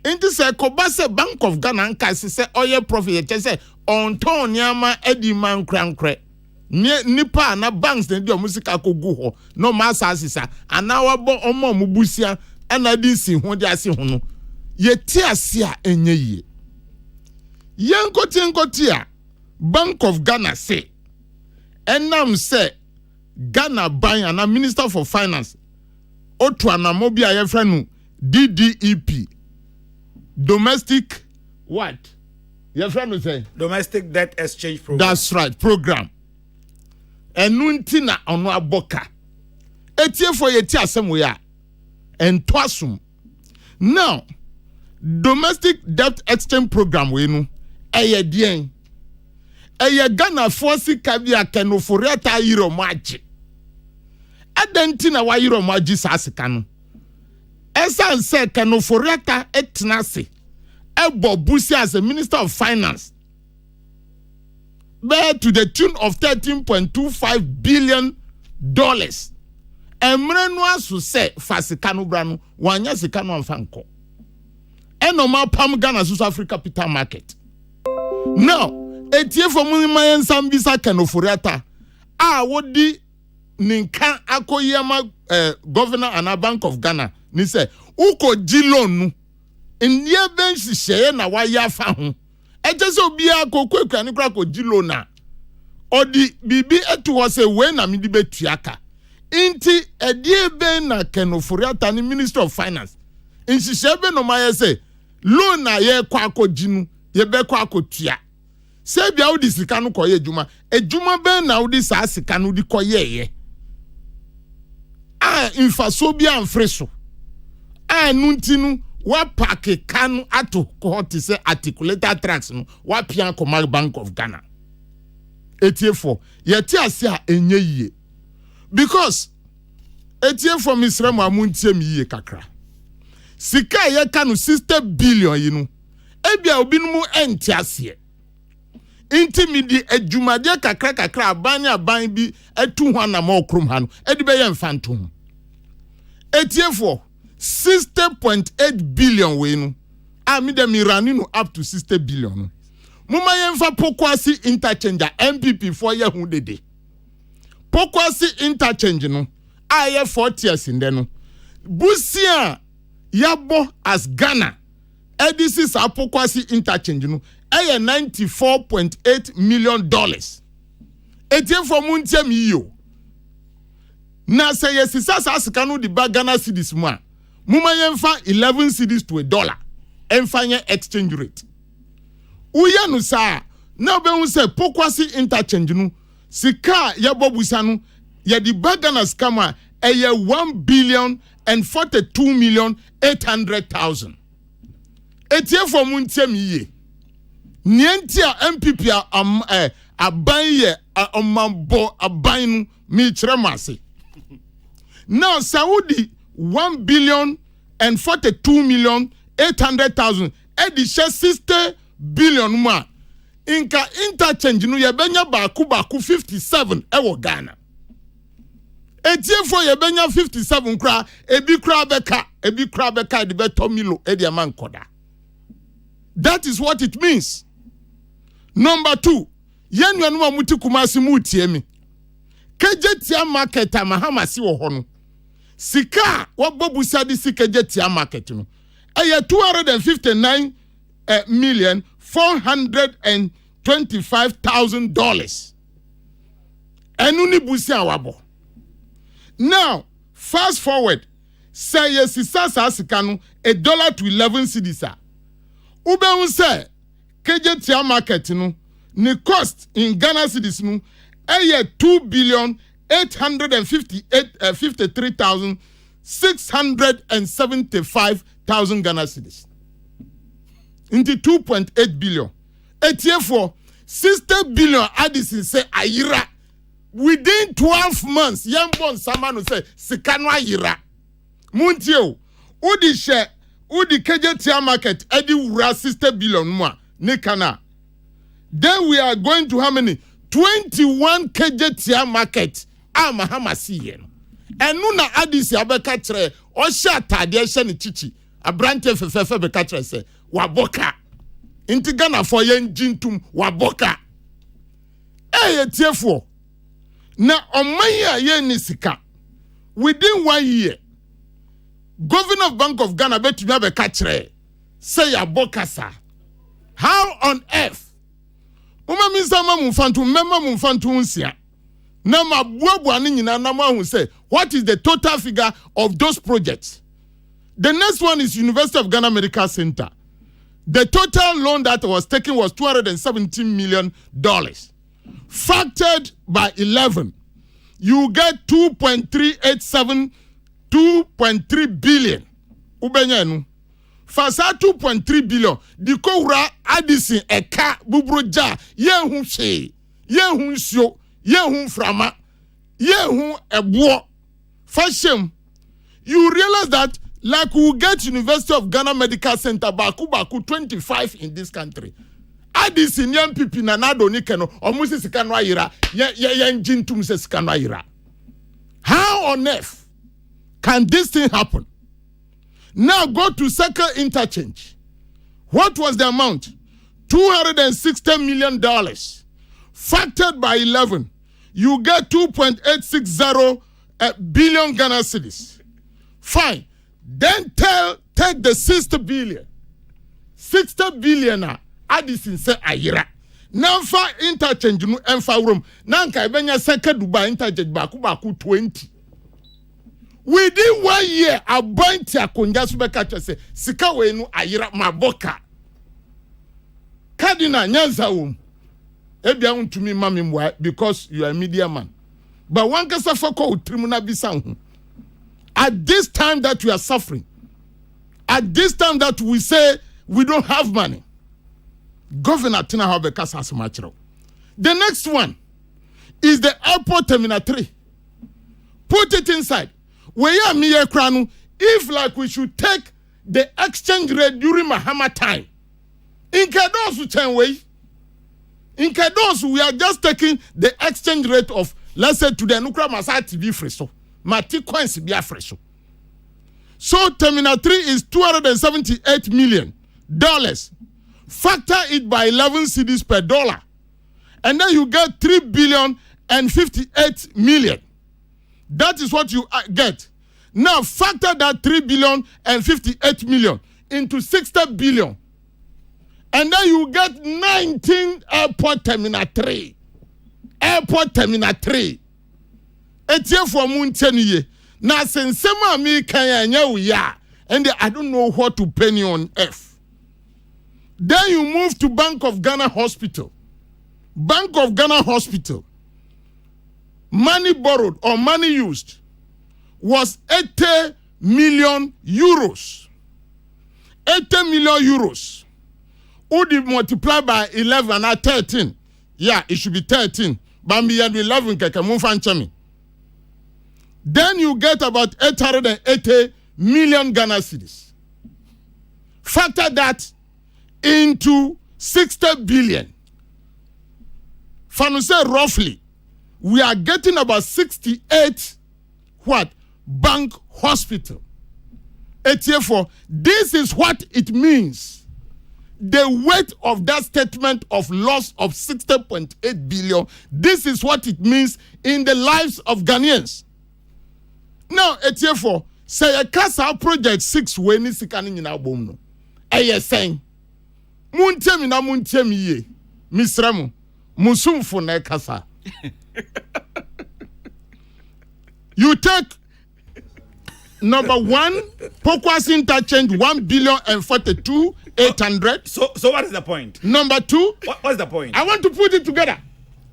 inti say koba say Bank of Ghana nka say oye profit che say onton niama edi man krankre nipa na banks na di omusika kogu ho no ma asasisa ana wabo omo mubusia ana di si ho di ase ho no ye ti ase a enye ye yenkoti a Bank of Ghana say enam say Ghana ban ana Minister for Finance otu anamobi a ye franu DDEP domestic what ye franu say domestic debt exchange program that's right program enunti na ono aboka etiefo ye ti asem we a entwasum now domestic debt exchange program we no eye dien eye Ghana force kabia kenofori ata yiro maji adenti na wa yiro maji sasika no esan se kenofori ata etnase ebo busi as a Minister of Finance bear to the tune of $13.25 billion emre no aso se fasika no bra no wanya sika no amfanko enoma pam Ghana South Africa capital market now etie for munima nsambisa kenoforiata a wodi ninka akoyema governor and Bank of Ghana ni se uko jilonu ndiye bench sheye na waya fa ho ejese obi akokwa ni kra ko jilona odi bibi etu ho se we na midi betuaka inti edie ben na Kenoforiata ni Minister of Finance inhihye no ma say loan na ye kwa akoginu ye be kwa akotua se bia wo di sika no koye ejuma ben na wo di sa sika no di koye ye infaso bia amfreso nuntinu wa pake kanu ato kohoti se articulator tracks no wa pia Commercial Bank of Ghana etiefo yeti ase a enye yie because etiefo misrem amuntie mi yie kakra sika ye kanu 60 billion yinu ebia obinumu enti ase intimidi ejumade kakra aban bi etu ho na ma okrom ha no edi be ye mfanto ho etiefo 60.8 billion we no me dem irani no up to 60 billion no muma yemfa pokwasi interchange MPP for ye hu dede pokwasi interchange no aye 40 years in no busia yabo as Ghana edisi sa pokwasi interchange no aye $94.8 million etiefo muntiam yiyo na say yesisa sa asika no di ba Ghana cedis mu a muma yemfa 11 cedis to $1 emfanye exchange rate uya no sa na be hu say pokwasi interchange no sika yabobusa no ye di ba Ghana scam a eye $1,042,800,000 etiefo muntiam yiye nienti a MPP aban ye omambo aban no mi kiremase now Saudi $1,042,800,000 edi she 60 billion ma inka interchange no ye benya baku 57 ewo Ghana etiefo ye benya 57 kra ebi kra beka de beto milo edi amankoda. That is what it means. Number 2, yen yanu amuti kumasi mutie mi. Kejetia market amahama si wo hono. Sika wabobu sadi si kejetia market no. Eye $259,425,000. Enu ni busia wabo. Now, fast forward. Say yes sisa sika no $1 to 11 cedis. Ube unse kejetia market no ni cost in Ghana cedis no eye $2,853,675,000 Ghana cedis into 2.8 billion etiefo 60 billion addition say ayira within 12 months yambon samano say sika no ayira muntio udi kejetia market edi wura 60 billion more nikana. Then we are going to how many 21 kejetia market amahama siye no enu na adisi abeka kire o sha tade hye ne chichi abrante fefefe beka kire se waboka inti Ghana for yen jintum waboka tiefo na omanya ye ni sika within 1 year Governor of Bank of Ghana bet to be kire say abokasa. How on earth Uma misama mumfantu mema mumfantu unsia. Nama buabu nyina nama hu say what is the total figure of those projects? The next one is University of Ghana Medical Center. The total loan that was taken was $217 million. Factored by 11, you get 2.3 billion. Ubenyanu. Fasa 2.3 billion. Di kowra adisi eka bubroja yehun she yehun sio yehun frama yehun ebuo fashem. You realize that like we get University of Ghana Medical Center baku 25 in this country. Adisi nyam pipi na nado ni keno omusi sikano ayira ye njintum se sikano ayira. How on earth can this thing happen? Now go to Circle Interchange. What was the amount? $260 million. Factored by 11, you get 2.860 billion Ghana cedis. Fine. Then take the 60 billion. 60 billion Addison say ayira. Nanfa interchange no enfa room. Nanka ebenya Circle Dubai interchange baku 20. Within 1 year, a bunch of Kunjasubeka say, Sikawenu Ayira Maboka. Cardinal Nyanza Ebian to me, mammy, because you are a media man. But one can suffer called Trimuna Bisan. At this time that we are suffering, at this time that we say we don't have money, Governor Tina Habekas has much. The next one is the airport terminal 3. Put it inside. Where me kranu, if like we should take the exchange rate during Mahama time. In Kedos way. In Kedos, we are just taking the exchange rate of, let's say, to the Nukra Masa TV freso. Mati coins be freso. So terminal 3 is $278 million. Factor it by 11 cedis per dollar. And then you get 3,058 million. That is what you get. Now factor that 3,058 million into 60 billion. And then you get 19 airport terminal 3. Airport terminal 3. Etie for Munteniye. Now since sema me kanya ya, and I don't know what to penny on F. Then you move to Bank of Ghana Hospital. Bank of Ghana Hospital. Money borrowed or money used was 80 million euros. 80 million euros. Would you multiply by 11 or 13? Yeah, it should be 13. Bambi and 11 keke. Then you get about 880 million Ghana cedis. Factor that into 60 billion. Fanuse roughly, we are getting about 68 bank hospital. Therefore, this is what it means. The weight of that statement of loss of 60.8 billion, this is what it means in the lives of Ghanaians. Now, therefore, say a Kesseh project 6 when is scanning in our bone. Saying, Muntemi na muntemi ye, Misramu, Musum for Kesseh. You take number 1, Pokwas interchange 1,042,800. So what is the point? Number 2, what's the point? I want to put it together.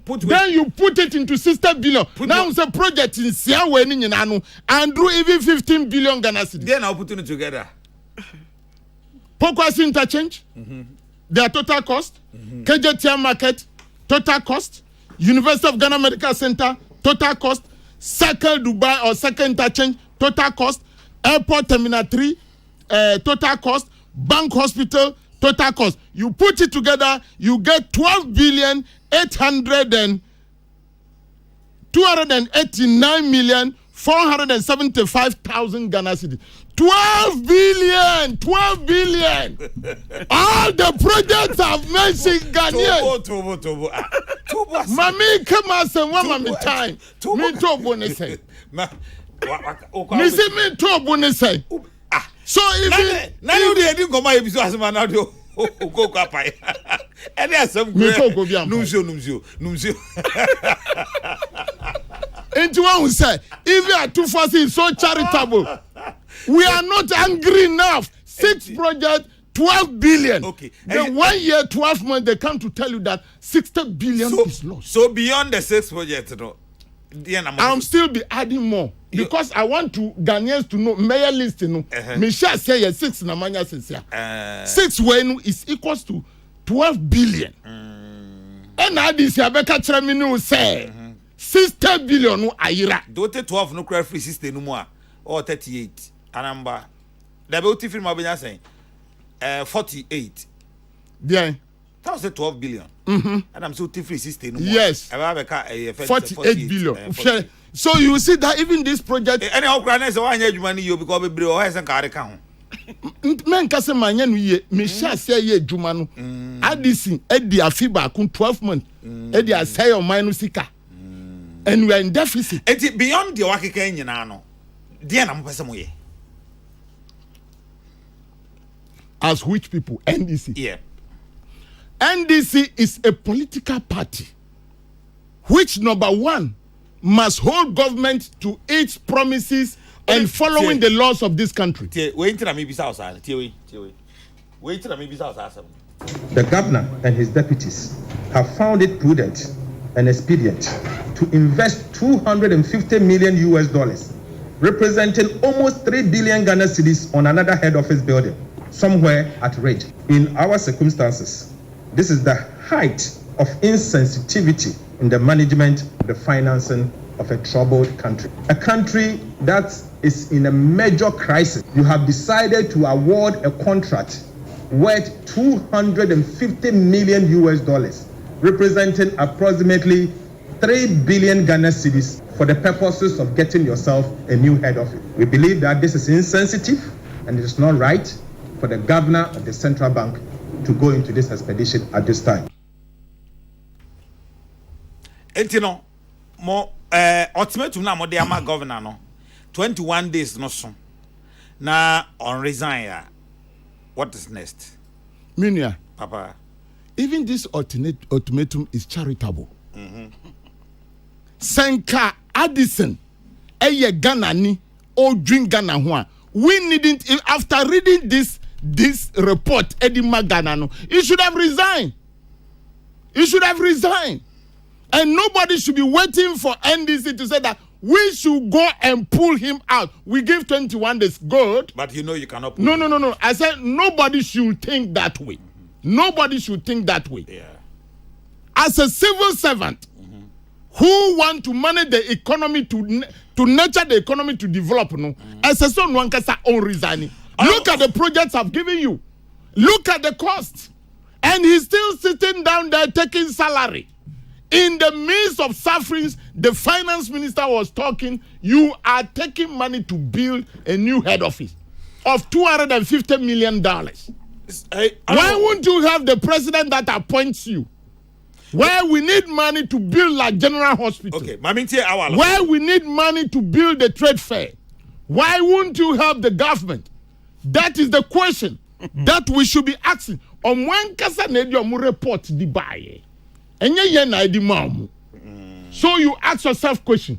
Then you put it into 60 billion. Now it's a project in Siawe Ninanu and do even 15 billion Ghana cedis. Then I'll put it together. Pokwas interchange, their total cost, KJTM market, total cost, University of Ghana Medical Center, total cost, Circle Dubai or Circle interchange, total cost, Airport Terminal 3, total cost, Bank Hospital, total cost. You put it together, you get 12,289,475,000 Ghana cedis. 12 billion. All the projects I've mentioned, Ghanaian. Mami, come on, say one mami time. Me to bonus say. Me say me to bonus say. So if now you didn't come my episode as man now do. Go kapai. And there's some numzio. Into one who say, if you are too fast, it's so charitable. We are not angry enough. 6 projects, 12 billion. Okay. The 1 year, 12 months, they come to tell you that 60 billion is lost. So beyond the 6 projects, I'm still be adding more. Because I want to Ghanaians to know, mayor list to know. Michelle say 6 na manya says 6 when is equals to 12 billion. And now this Abeka Traminu say 60 billion no ayira. Dote 12 no cry free 60 no more or 38. Anamba. The beauty film Abenya saying 48. Yeah. That was 12 billion. And I'm so free 60 no more. Yes. 48 billion. So you see that even this project anyhow Ukraine say one year money you because be o has carry kan men kase manya no ye me sha say ye adwuma no adisi edi afiba kun 12 months edi asay o man no sika and we are in deficit. It beyond the wakeka nyina no de na mo pese mo ye as which people NDC. Yeah. NDC is a political party which number 1 must hold government to its promises and following the laws of this country. The governor and his deputies have found it prudent and expedient to invest $250 million US, representing almost 3 billion Ghana cedis on another head office building somewhere at Red. In our circumstances, this is the height of insensitivity in the management, the financing of a troubled country. A country that is in a major crisis. You have decided to award a contract worth $250 million US, representing approximately 3 billion Ghana cedis for the purposes of getting yourself a new head office. We believe that this is insensitive and it is not right for the governor of the central bank to go into this expedition at this time. Etino mo ultimatum na mo de ama governor no 21 days no so na on resign ya. What is next? Minia, Papa, even this ultimatum is charitable. Senka Addison, Eye Ghana ni, or drink Ghana hua. We needn't, after reading this report, Eddie Maganano, he should have resigned. He should have resigned. And nobody should be waiting for NDC to say that we should go and pull him out. We give 21 days. Good. But you know you cannot pull No. I said nobody should think that way. Nobody should think that way. Yeah. As a civil servant who want to manage the economy to nurture the economy to develop, as a son one can say on resigning. Look at the projects I've given you. Look at the cost. And he's still sitting down there taking salary. In the midst of sufferings, the finance minister was talking, you are taking money to build a new head office of $250 million. Why won't you have the president that appoints you? Where we need money to build like General Hospital. Okay, where we need money to build the trade fair. Why won't you have the government? That is the question that we should be asking. On one Kesseh report the buy. So you ask yourself question.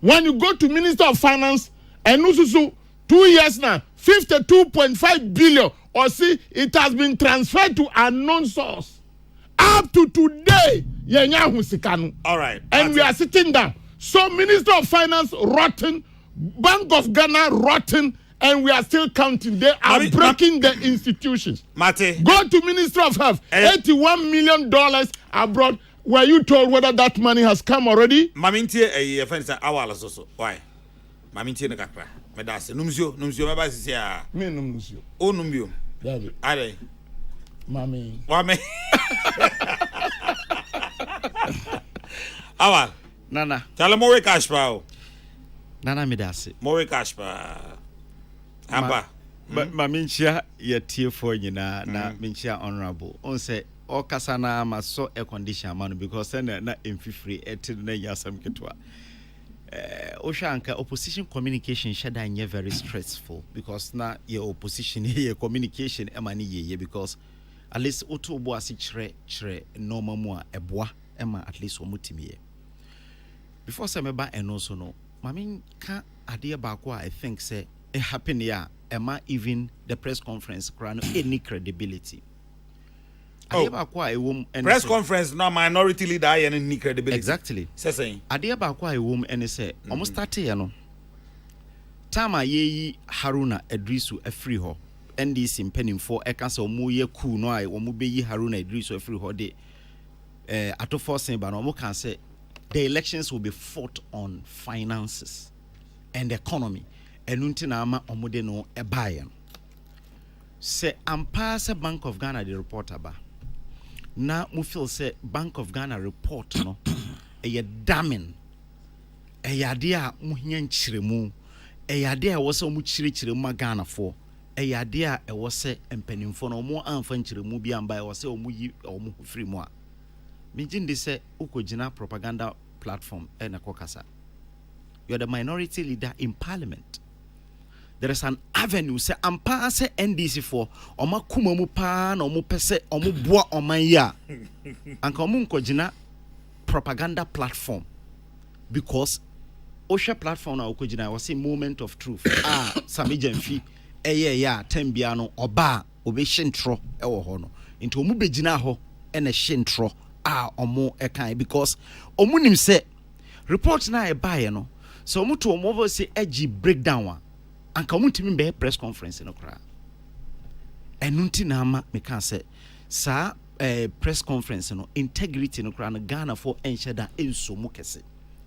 When you go to Minister of Finance and also 2 years now, 52.5 billion, or see it has been transferred to unknown source. Up to today, all right. And we are sitting down. So Minister of Finance rotten, Bank of Ghana rotten, and we are still counting. They are breaking the institutions. Mate. Go to Minister of Health. $81 million abroad. Were you told whether that money has come already? Mamintie a friend awala so. Why? Mamintie nakakra. Medase. Numzio meba sisi ya. Me numzio. O numbio. David. Are. Mami. Wame. Awal. Nana. Tell him more cash pa. Nana medase. More cash pa. Amba. Maminchia ye tie for nyina na minchia honorable. On say all kasana ma so air condition man because na emfifiri etin na yasam ketwa. Oshanka opposition communication shada nye very stressful because na your opposition here communication emani ye because at least oto bo asi chre normal mu a eboa ema at least omutimi ye. Before semeba eno so no mami ka ade ba ko I think say it happen here ema even the press conference crano any credibility. Press conference no minority leader any credibility. Exactly. Saying ade ba kwa ewom ene say almost start ye no tama yeyi Haruna Idrisu afri ho NDC mpanimfo eka say omo ye cool no ai omo beyi Haruna Idrisu afri ho de atoforcing ba no omo kan say the elections will be fought on finances and economy enunti na ama omo de no ebaye no say ampa say Bank of Ghana the report aba na mu feel say Bank of Ghana report no e damning e yade a mu hia nkyiremu e yade a wo se mu kyirikyiremu Ghana fo e yade a e wo se empanimfo no mu amfa nkyiremu bi amba e wo se omu yi omu free mu a mijin de say ukojina propaganda platform e na kokasa. You are the minority leader in parliament. There is an avenue say ampa say NDC for oma kuma mu pa na omu pese omu boa oman ya anka omu nkojina propaganda platform because Osha platform na okojina was a moment of truth. Samijan fi ya tembiano oba obeshintro ewo ho no. Into omu begina ho ene shintro omo ekan because omu nim se report na e bae no. So omu to omo say edgy breakdown anka omu timi be press conference no kra. Enunti na ama me kan say sa press conference no integrity no kra no Ghana for enshada enso mu Kesseh.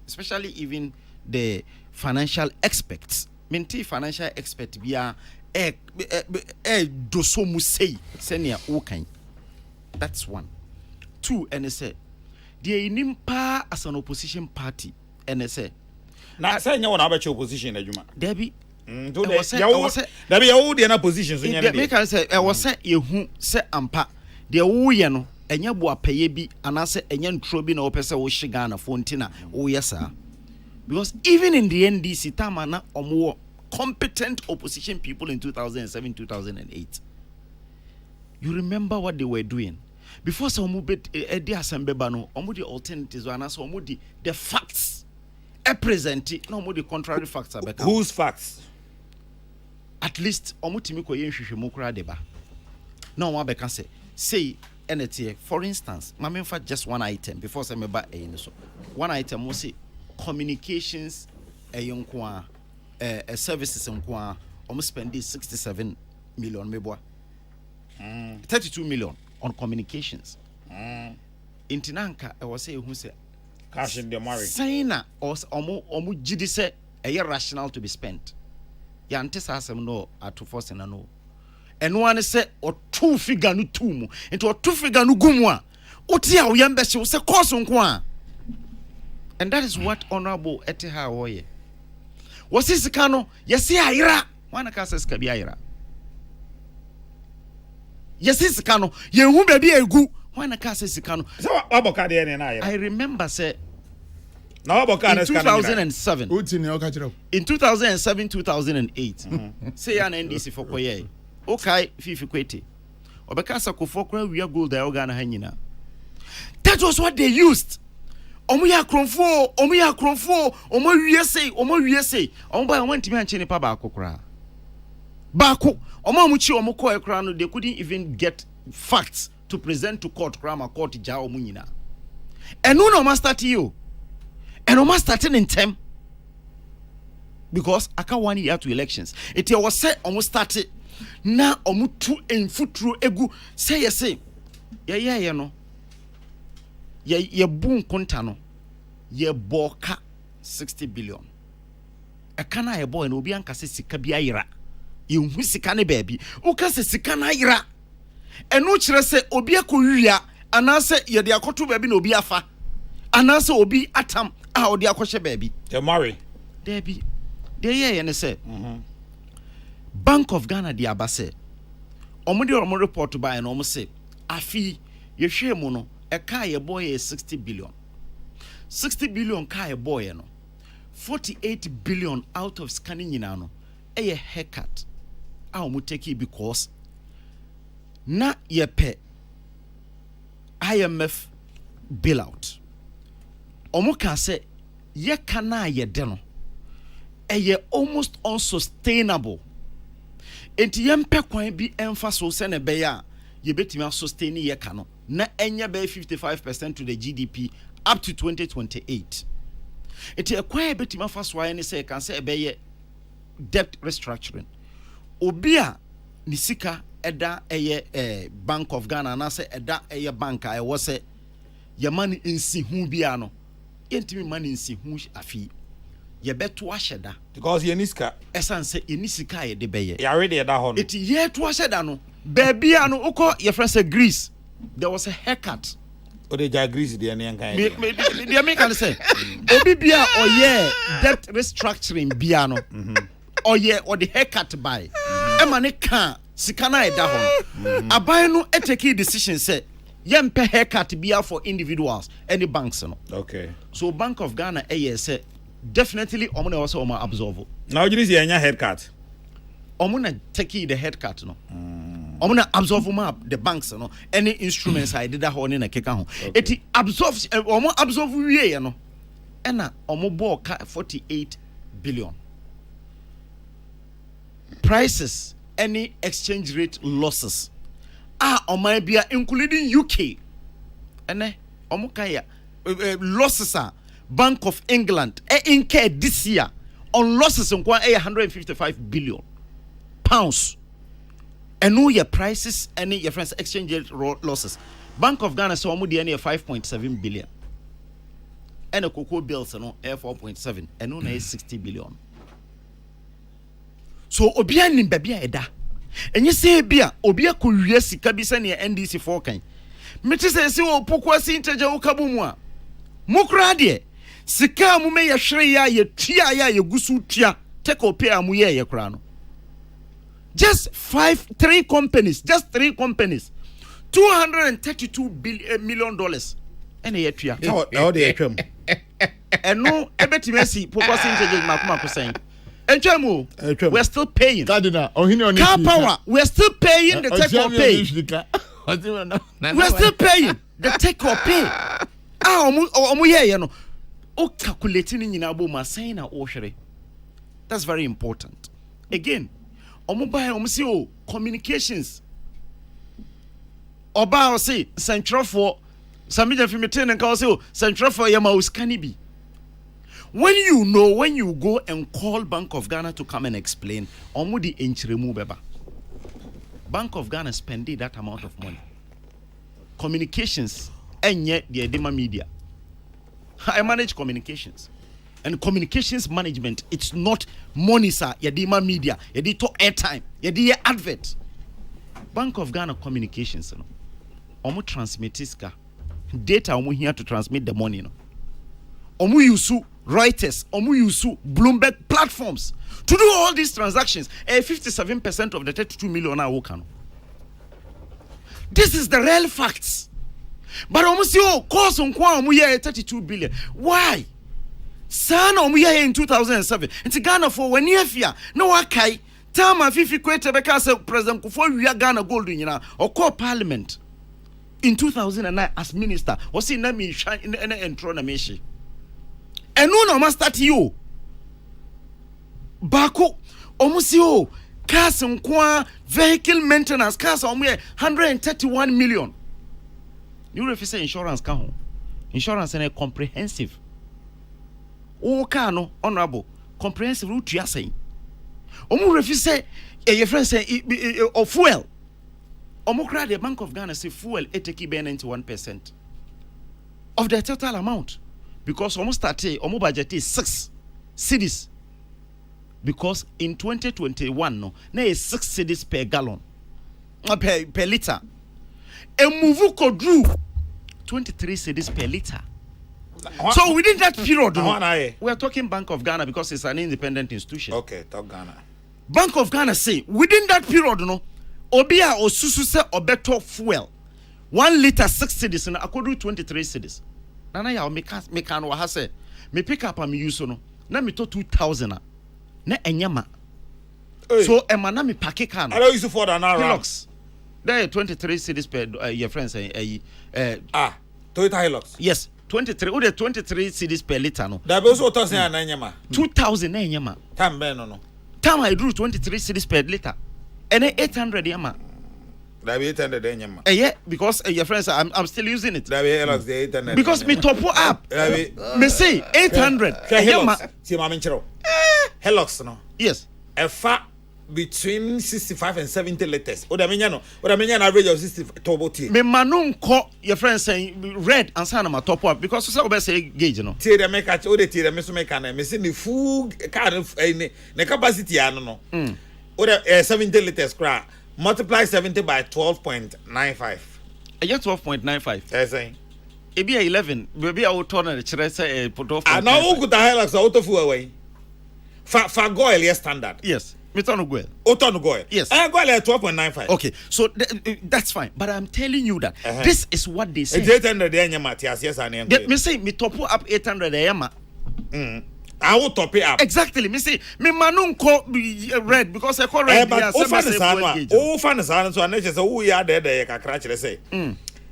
Especially even the financial experts. Minti financial expert bia doso mu say senia okan. That's one. Two, and say the inimpa as an opposition party and say na say nya wona abache opposition adwuma. Debi Debi ya wo de na position so nya de. Make can say was say yehu say ampa de wo ye no enya bo apaye bi anase enya ntro bi na opese wo shiga na fontina wo yesa. Because even in the NDC tamana omo competent opposition people in 2007 2008. You remember what they were doing before some bit the assembly no omo the alternatives and so omo the facts present no omo the contrary facts abeka. Whose facts? At least omo timi ko yenhwehwemu kura deba na omo abeka say NTA for instance mama for just one item before say meba so one item mo say communications yonkwa services nkwa omo spend 67 million meboa 32 million on communications. Intinanka I was say who say cash in the marriage. Saying or omu jidi say rational to be spent. Ya antesa asem no atu force na no. And one say or two figure no tumu into or two figure no gumwa. Oti a uyambe she say course nkwa. And that is what honorable Eteha Oye. Was this kano yesi ayira wana ka says kabi ayira. Yes, Kano. You baby egu. Why na ka say Kano? So aboka de na ayira. I remember say na aboka na 2007. In 2007 2008. Say an NDC for koye. Okay, fifi kwete. Obeka sa kofo kra wi gold da Ghana ha nyina. That was what they used. Omo ya kronfo, omo wie say. Omo ba omo ntimi anche ni pa ba akokra. Bako omamuchi omukọ ekra no they couldn't even get facts to present to court krama court ja omunyina enu no ma start you and no ma start in term because aka 1 year to elections it was say omu start na omu tu enfuturo egu say yes ye no ye bun konta no ye boka 60 billion aka na ye boy no obi anka se sika bi ayira you sika ne baby uka se sika na yira eno kire se obi akowia anase ye de akoto baby na obi afa anase obi atam a odi akɔhye baby the marry baby de ye ne se Bank of Ghana di abase omo de omo report by no omo se afi ye hwe mu no e ka ye boy 60 billion ka ye boy no 48 billion out of scanning nyina no e ye haircut omo take it because na ye pe IMF bailout omo ka say ye kana ye de no ye almost unsustainable enti ye mpe kwan bi emfa so se ne be ya ye betimi sustain ye ka no na enya be 55% to the GDP up to 2028 enti e kwan betimi afa so aye ne say kan say be ye debt restructuring obia ni sika eda eye Bank of Ghana na say eda eye bank I was say your money insi hu bia no yentimi money insi hu afi ye beto aheda because ye niska esan say ye nisika ye de beye ya ready eda ho no it ye to aheda no baby anu uko your friend say Greece there was a haircut o de ja Greece de ne kan de me can say obi bia oye debt restructuring bia no oye or the haircut by ema ne kan sika na eda ho aban no take decision say yempe haircut bia for individuals any banks no okay so Bank of Ghana say definitely omo na also omo absorb now you see anya haircut omo na take the haircut no omo na absorb ma the banks no any instruments I did that ho na keka ho eti absorb omo absorb wie no Ena omobo ka 48 billion. Prices, any exchange rate losses. Omabia including UK. Ene omukaya losses are Bank of England incurred this year on losses on 155 billion pounds. And know your prices, any your friends exchange rate losses. Bank of Ghana saw any 5.7 billion. And a cocoa bills no 4.7 and no 60 billion. So obia nim babia eda. Enye say bia obia ko wiase sika bi sane NDC 4 kan. Meti say se o pokwasi inteja wo kabu mu a. Mukra de sika mu me ye hwere ya ye tua ya ye gusu tua take o pay amu ye kra no. Just 3 companies, $232 million. And ye tua. How dey atwam. And no ebetimesi pokwasi inteja makuma ko saying. We're still paying. Car power, we're still paying the take or pay. We're still paying the take or pay. Calculating in Abuma saying that's very important. Again, communications. Oba say central for some media from and call central for Yamaus Canibi. When you go and call Bank of Ghana to come and explain, omudi enchiremu beba. Bank of Ghana spending that amount of money. Communications, and yet the Edema Media. I manage communications. And communications management, it's not money, sir. Edema Media, Edito airtime, Yedi advert. Bank of Ghana communications, omu transmitiska. Data omu here to transmit the money. Omu yusu Reuters, Omu Yusu, Bloomberg platforms to do all these transactions. 57% of the 32 million are working. This is the real facts. But Omu say, oh, cost on kwa Omu ye 32 billion. Why? Sana Omu ye in 2007. It's Ghana for 1 year fear. No wakai. Tama fifi kwete beka se President Kufuor we Ghana gold or call Parliament in 2009 as minister. Was he na mi entro na meshi. And no must start you. Bako omusio cars nkwa vehicle maintenance cars omwe 131 million. You refer insurance ka ho. Insurance na comprehensive. O car no honorable comprehensive route ya say. Omu refer say your friend say of fuel. Omu kra the Bank of Ghana say fuel eteki be 91% of the total amount. Because almost started, almost budget is 6 cedis. Because in 2021, no, there is 6 cedis per gallon, per liter. A move could drew 23 cedis per liter. So within that period, we are talking Bank of Ghana because it's an independent institution. Okay, talk Ghana. Bank of Ghana say within that period, no, obia or susu se obeto fuel 1 liter 6 cedis and I could do 23 cedis. Nana ya mekan wa ha say me pick up am use no na me to 2000 na enyama. So e ma na me pack car no. I don't use for that now. Hilux. There 23 cedis per your friends Toyota Hilux. Yes, 23 o the 23 cedis per liter no. That be also 2000 na enyama. 2000 na enyama. Time be no. Time I drew 23 cedis per liter. And 800 yama. That be 800 enyama. Yeah, because your friends I'm still using it. That be Hilux the 800. Because me top up. Me say 800. Hilux. See ma menchero. Hilux no. Yes. A fat between 65 and 70 liters. Oda menya no. Oda menya an average of 60 turbo T. Me manun ko your friends saying red and sana ma top up because so say say gauge no. T the make o the T the me so make na me say the full car ne capacity ya no. Oda 70 liters cra. Multiply 70 by 12.95. I get 12.95. Yes, eh. It be 11. Maybe I will turn it. Should I say put off? I know who could Hilux auto fuel away. For goil, yes, standard. Yes. Me turn goil. Auto goil. Yes. I goil at 12.95. Okay, so that's fine. But I'm telling you that this is what they say. It's 800 Matthias. Yes, I know. Me say me top up 800 yama. I will top it up. Exactly. Me say me manun ko red because I call red. But fan so I know just who ya there ka crash say.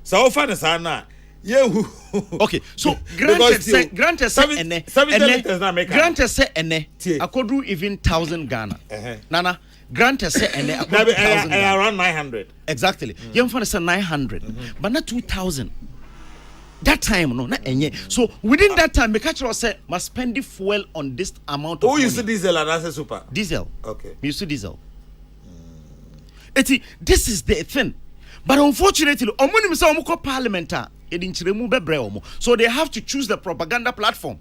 So fan is na Okay, so granted say granted say ene akodu even 1,000 Ghana. Nana granted say ene akodu 1,000 around 900. Exactly. You find say 900, but not 2,000. That time no, not enye. So within that time, the catcher say must spend the fuel on this amount of money. You use diesel and that's a super diesel. Okay, we use diesel. This is the thing, but unfortunately, omuni misa omuko parliamenta edinchiremu bebre omo. So they have to choose the propaganda platform.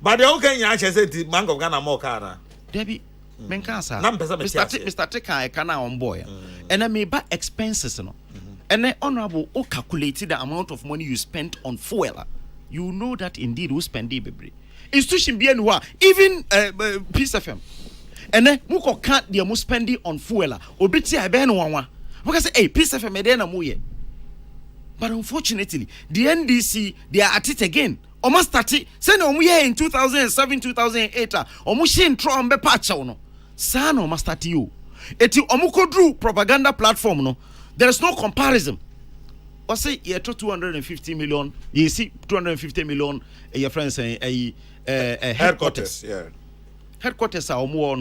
But the okay nyache say the Bank of Ghana more kana. Debbie, menkasa. Mr. Teka e kana on boy. And I may buy expenses no. And then honorable o calculated the amount of money you spent on fuel. You know that indeed we spend it baby. Institution bien wa even Peace FM. And then muko can't the most spending on fuel. Obiti I ben one. Because say hey Peace FM na muye. But unfortunately, the NDC they are at it again. Almost 30. Say no muye in 2007, 2008. Omu shin tro ambe pacha no. Sa no almost 30 you. Eti omuko drew propaganda platform no. There is no comparison. Or say you 250 million. You see 250 million. Your friends say headquarters. Yeah. Headquarters are more.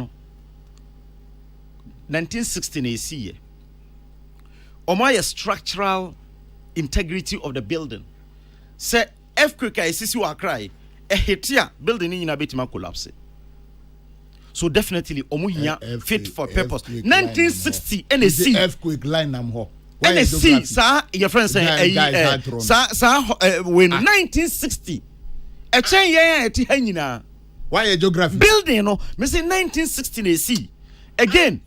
1916 AC. Omaya structural integrity of the building. Say earthquake is sisi wa cry. Here building in a bit ma collapse. So definitely omuhinya fit for purpose. 1960 NSC earthquake line am ho. NSC sa your friend say sa when 1960 e chen yen eti ha nyina. Why a geography? Building no me say 1960 NSC. Again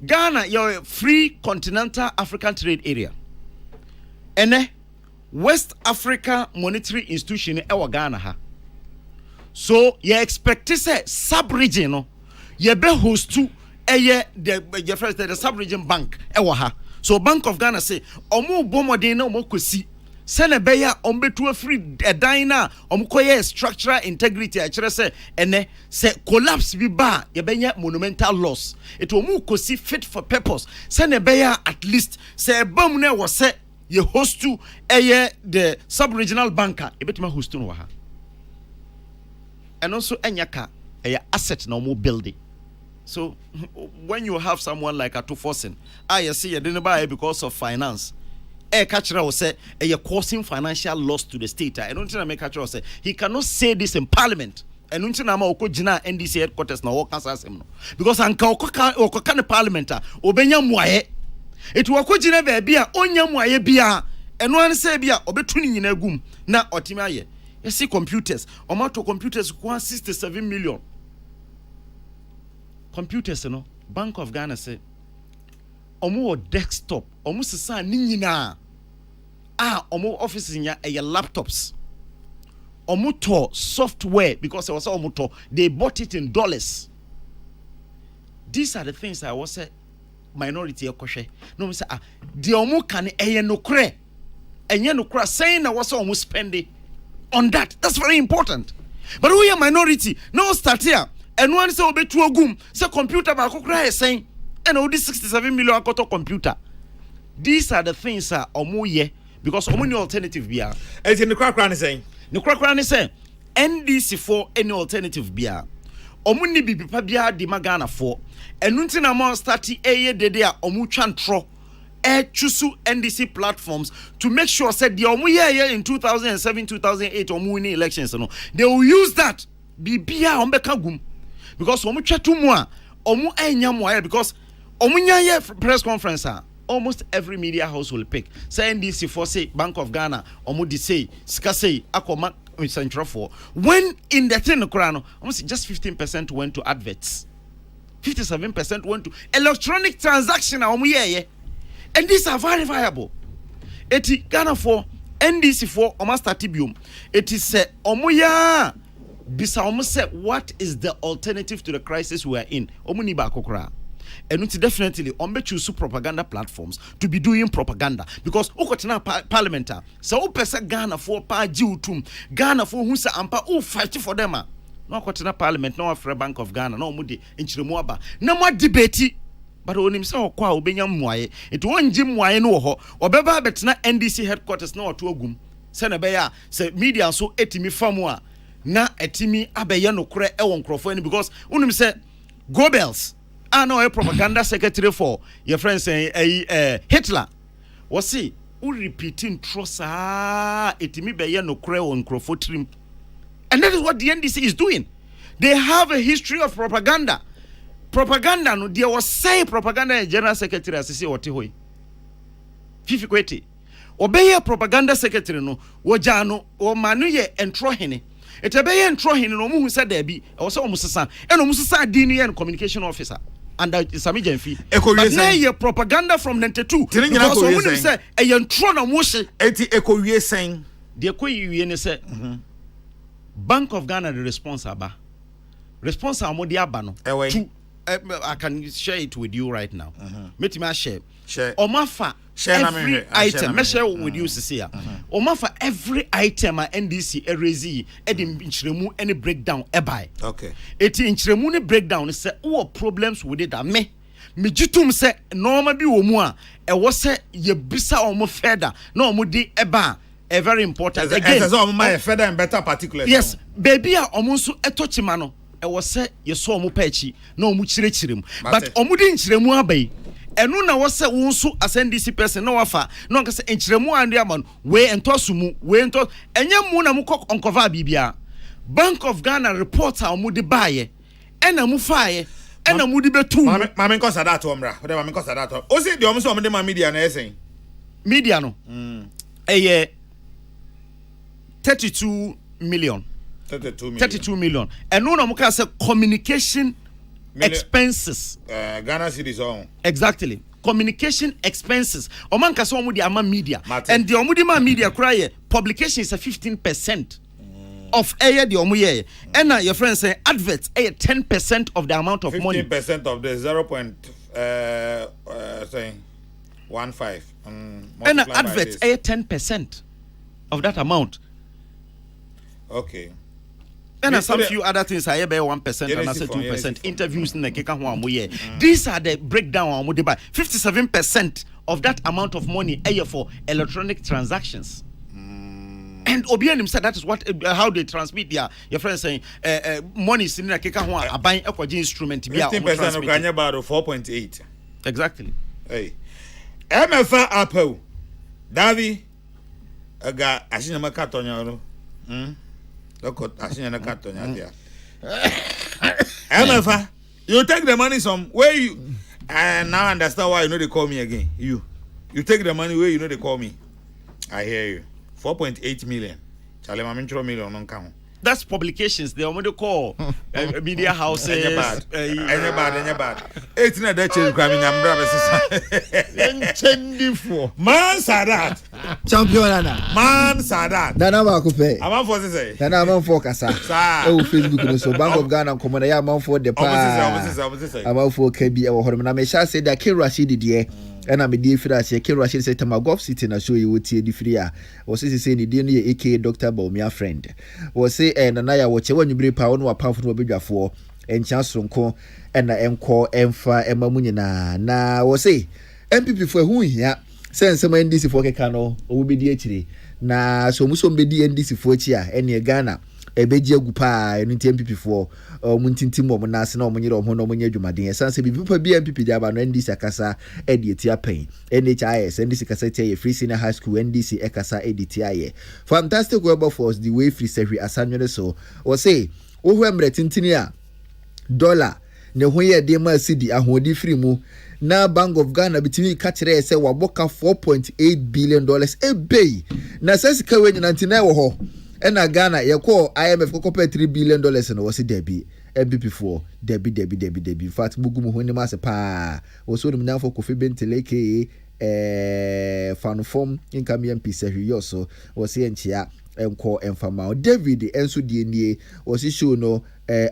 Ghana your free continental African trade area. Ene West Africa Monetary Institution e wa Ghana ha. So you expect to say sub-region no you be host to the sub-region bank ewa ha. So Bank of Ghana say omu bomode na omu kosi sene beya ombetu free dan na omu koye structural integrity a kire say ene say collapse bi ba ye benya monumental loss it omu kosi fit for purpose sene beya at least say bam na wo say ye host to the sub-regional banker e betima host no wa ha. And also enyaka asset na omo building. So when you have someone like Atu Forsen, I see you didn't buy because of finance. Kachira will say causing financial loss to the state. I don't think Kachira will say he cannot say this in parliament. And until now, oko jina NDC headquarters na work answer him no. Because anka oko kan parliament obenya muaye. It wako jina be a onya muaye bia. And one say bia obetuni nyina gum na otimi aye. You see computers. Omato computers 167 million. Computers, you know. Bank of Ghana say, omo desktop, omo sisa ni nyina. Omo offices nya laptops. Omo to software because I was omo to they bought it in dollars. These are the things I was say minority ekoshe. No me say the omo kan nokre. Enye nokra saying na was omo spending on that. That's very important. But we are minority. No start here. And one say obetu ogum say computer ba kokra saying and all this 67 million akoto computer. These are the things omo ye because omo ni alternative bia. And in the crack ni saying. The crack ni say NDC for any alternative bia. Omo ni bibipa bia di magana for. And nunti na mo start dede a omo twantro choose NDC platforms to make sure said the omu here in 2007 2008 omu winning elections no they will use that bibia ombeka gum because omu twatu mu a omu enya mu because omu nya press conference almost every media house will pick say NDC for say Bank of Ghana omu di say sika say akoma central for when in the thing no almost just 15% went to adverts 57% went to electronic transaction omu here. And these are very viable. Eti Ghana for NDC for almost 30 billion. It is say omuya bisa omu say what is the alternative to the crisis we are in? Omu ni ba kokra. And it's definitely ombe choose propaganda platforms to be doing propaganda because ukotina parliament so upesa Ghana for pa jiutum Ghana for who say ampa o fight for them no ukotina parliament no afre Bank of Ghana no mu de enchiremu aba na mo debate. But when him say okwa obenya mwaye it wonji mwaye no ho obeba betena NDC headquarters na oto ogum Send a bear, say media so etimi famua, na etimi abeya no kre ewon crofo because unim say Goebbels, I know a propaganda secretary for your friend saying Hitler. Was see, who repeating trosa etimi beya no kre on crofo trim. And that is what the NDC is doing. They have a history of propaganda. Propaganda no there was say propaganda general secretary asisi otihoi. Fifi kweti. Obeye propaganda secretary no woja no o manu ye entro hene etebeye entro hene no mu say da bi e wo say omusesa e no musesa di no ye communication officer and Sami Jenfi but na ye propaganda from 92 because so mu say e ye entro na mu hye eti ekowie sen de ekowie ne say Bank of Ghana the response aba mo de aba no I can share it with you right now. Metima share. Omafa every item. Me share with you Cecilia. Omafa every item a NDC erezi edim nchiremu any breakdown ebai. Okay. Eti nchiremu ne breakdown say who problems with it me jitum say normal bi wo mu a e wo say ye bisa omo further na omo di eba a very important again. As omo my further and better particulars. Yes, baby a omo so etochima no e wo say ye so omo pachi na omo chirechirem but omo di nchiremu abai enu na wo say wo so as NDC person na wafa na nka say nchiremu ande aman we entosumu we ento enye mu na mu kok oncover bibia Bank of Ghana report a omo de baye ena mu faaye ena mu di betu mame nko sada to omra we mame nko sada to o say de omo so omo de ma media na esen media no 32 million. 32 million. And no more say communication expenses. Ghana cedis on. Exactly. Communication expenses. Oman kasa omo di ama media. And the omo di ma media cry publication is a 15% of air the omo ye. And your friend say adverts 10% of the amount of 15% money. 15% of the 0.15. And adverts 10% of that amount. Okay. And some few other things I be 1% and I say 2%. Interviews in the keka ho amoye. These are the breakdown on mo dey buy. 57% of that amount of money for electronic transactions. And Obianim said that is what how they transmit their your friends saying money is in the keka ho aban ekwaje instrument bia 15% of Kenya about 4.8. Exactly. Hey. MFA Apple. Davi aga ashina makatonya no. Look, MFA, you take the money some where you and now understand why you know they call me again. You take the money where you know they call me. I hear you. 4.8 million. Charlie Mamintro million on count. That's publications. They already call media houses. Any bad. It's not that you're cramming. I'm brother. Man Sadat. Champion Anna. Man Sadat. Nana Makupe. I'm for to say. Nana man for Kasa. Oh, Facebook. So Bank of Ghana come on. I'm for the pa. I'm for KB or Hormona. I shall say that K. Rashid dear. And I'm a dear Firas, K. Rashid said to my golf city and I show you what the free. Was he saying the DNA aka Dr. Baumia friend? Was say and anaya watch when you bring power no powerful bigger for and chance from co and na enko emfa emamunina na was say MPP for who here send some NDC for Kano or be the na so muso be the NDC for chia any Ghana ebeji agupa enu MPP for muntintim mo na se na omunye ho no munye adwumaden esanse bibipa bi MPP dia ba no NDC akasa edit apen NHIS NDC kasa tie free senior high school NDC ekasa edit aye fantastic web force the way free sehwi asanwene so o say wo hu emre tintini a dollar ne ho ye de ma cedi ahodi free mu na Bank of Ghana bitimi ka kire se waboka 4.8 billion dollars ebei na sesika we nyina ntina wo ho ena Ghana ye call IMF ko pay $3 billion no was debi MPP for debi in fact bugumu ho ni ma se pa wo so dum nyanfo Kofi Benteleke fan form income MP sehwi so wo se enchia enko enfama David enso die nie wo se show no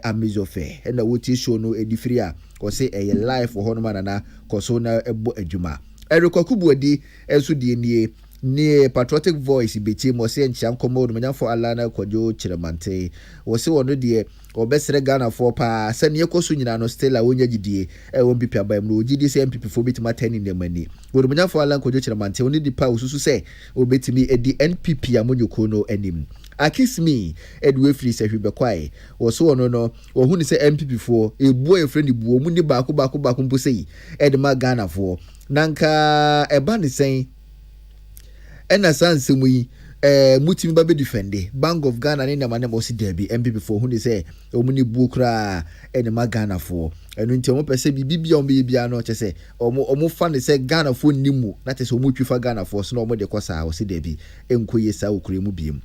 Amizofe ena wo ti show no edifiri a wo se live ho no manana ko so na ebo adwuma Erikokubuadi enso die nie ne patriotic voice bechi mo se nchia nkomo no manyafo alana kwadwo chiremante wo se wono de obesere Ghana for pa se ne ekoso nyina no still a wonya gidie MPP abam no gidie se MPP for betima 10 in the money worunya for alan kojo chiremante oni di pa osusu se obetimi edi NPP amonyoko no anim akismi edwe free se hwebekwae wo so ono no wo hu ni se MPP for ebuo efreni buo mu ni baako mpose edema Ghana for nanka eba ne sen ena sansemu yi mutimi ba be defende Bank of Ghana ne na mo si derby MPP for hu ni se omuni buo kra edema Ghana for enu nti omo pese bibia omo bibia no chese omo fa ne se Ghana for nimu na chese omo twifa Ghana for so na omo de kosa o si derby enkoye sa okure mu biem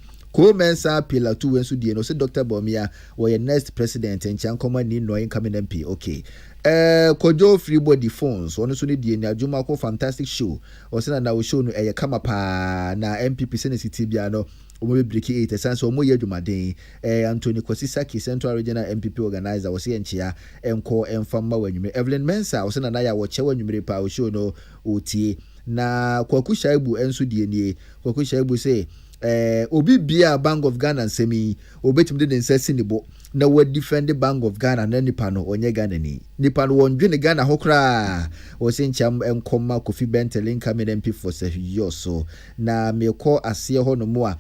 Mensa Pillar 2 wensu die no se Dr. Bomia was next president and Chankoma ni no incoming MP. Okay. Kojo free body phones ono so ni die ni adwuma ko fantastic show. O se na show no kama pa na MPP Senate bia no omo break 8 sense omo ye adwumaden Anthony Kwasisaki Central Regional MPP organizer o se enchia enko enfama wanwume Evelyn Mensa o se na ya wo che wanwumere pa o show no otie na Kwaku Shaibu enso die ni Kwaku Shaibu se obi bia Bank of Ghana nsemi obetim de nsasi ne bo na we defend the Bank of Ghana na nipa no onye Ghana ni nipa no wondwe Ghana hokra o sencham enkoma Kofi Bentelin Cameroon MP for so na meko ase ho no mo a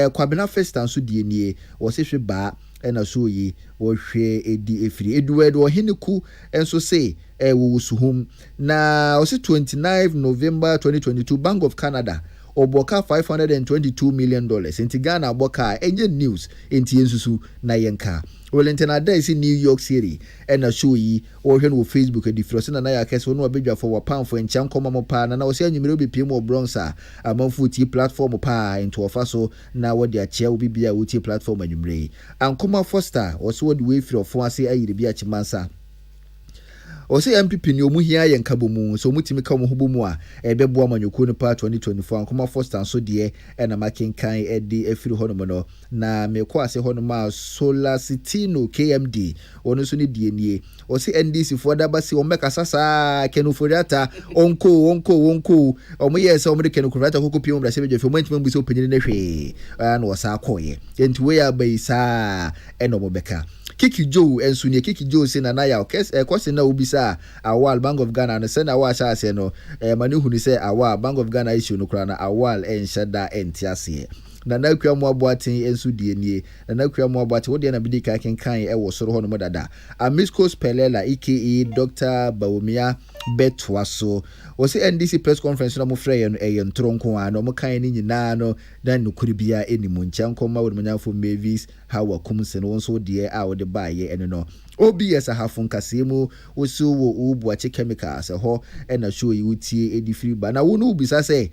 kwabena first and so die nie o se hwe ba ena so yi o hwe edi efiri eduwedo o hiniku enso se wo suhum na o se 29 November 2022 Bank of Canada oboka $522 million inti Ghana boka enye news inti yensusu na yenka Wellington Daisy New York City ena show yi o hwe no Facebook edi frosi na ya Kesseh no abedwa for wapan for enchan koma mo pa na o se anyumere obi piem o bronzer amanfu ti platform pa into ofaso na wodi achia obi bia wuti platform anyumere ankoma Foster o so wodi we free of ase ayire bia chimansa o se MPP ni omu hia ye nkabomu so mutimi ka mo hobomu a ebebo amanyoko no pa 2024 ankoma Foster so de na makenkan edi afiri hono no na meko ase hono ma Solar City no KMD ono so ni die nie o se NDC for da basi o meka sasa kenuforiata onko omo ye se omo de kenuforiata kokopie omo da se bejo fe mo ntimi mbuso penyine na hwe na o sa akoye enti we ya bai sa eno beka Kiki Joe ensu ni Kiki Joe se na ya kwese na obisa awal Bank of Ghana no se na wa sha ase no mani hu ni se awal Bank of Ghana issue no kra na awal enshada entiase na nakwa mo aboaten ensu die nie na nakwa mo aboaten wo de na bidika kenkan wo soro ho no modada Amiscos Pelela aka Dr. Baumia Betwaso o se NDC press conference na mo frey no ntronko a no mo kan ni nyina no dan no kuribia enimu nchankoma wo manyafo Mavis hawa kumse no wonso de a wo de baaye eno no OBS ahafun kasemu osu wo ubuache chemicals ho na show yi wutie edifiri ba na wo no ubisa se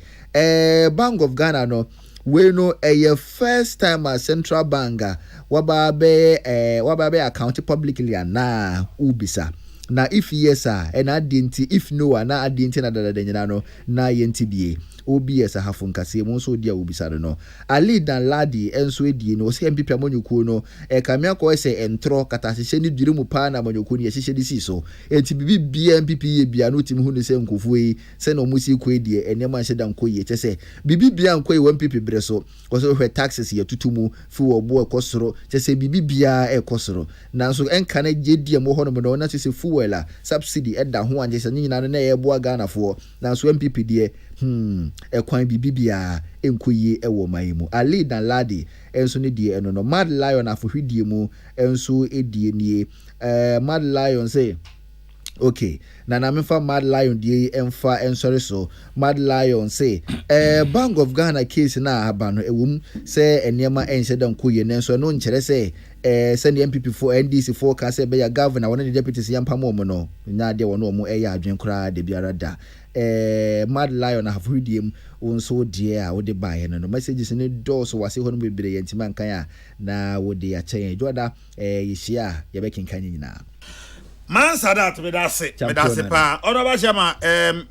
Bank of Ghana no we no first time a central bank wababe account publicly na ubisa na if yes and identity if no na identity na dada no na yentibie OBS ahafun kase mo so dia ubisa no Ali dan ladi enso edie no se MPP amonyuku no kamia ko se entro katahye ni dwire mu pa na amonyuku ni yehye di so enti bibi MPP ye bia no tim hu ne se nkofu yi se na omusi ko edie enema nhye dan ko ye chese bibi bia nko ye MPP bre so so hwe taxes ye tutumu fi wo bo ekosoro chese bibi bia ekosoro nanso enka na jedie mo hono no na chese fuela subsidy eda ho anje se nyina no na ye bo Ghana fo nanso MPP die ekwan bibibia enkoyi ewo maimu Ali dan ladi enso ne die eno no Mad Lion afohwidie mu enso edie nie Mad Lion say okay na mefa Mad Lion die emfa ensori so Mad Lion say Bank of Ghana case na aba no ewum say enema enhye dan koye nenso no nkyere say send the MPP for NDC for ka say be ya governor one of the deputies yampa mo no nya de wono mo eya adwen kra de biara da Mad Lion have heard him so dear wo de buy no messages ni do so wase hono bebre yantima nkan a na wo de ya chen joda yishia ye be kinkan nyina man sadat me da se pa ono ba chama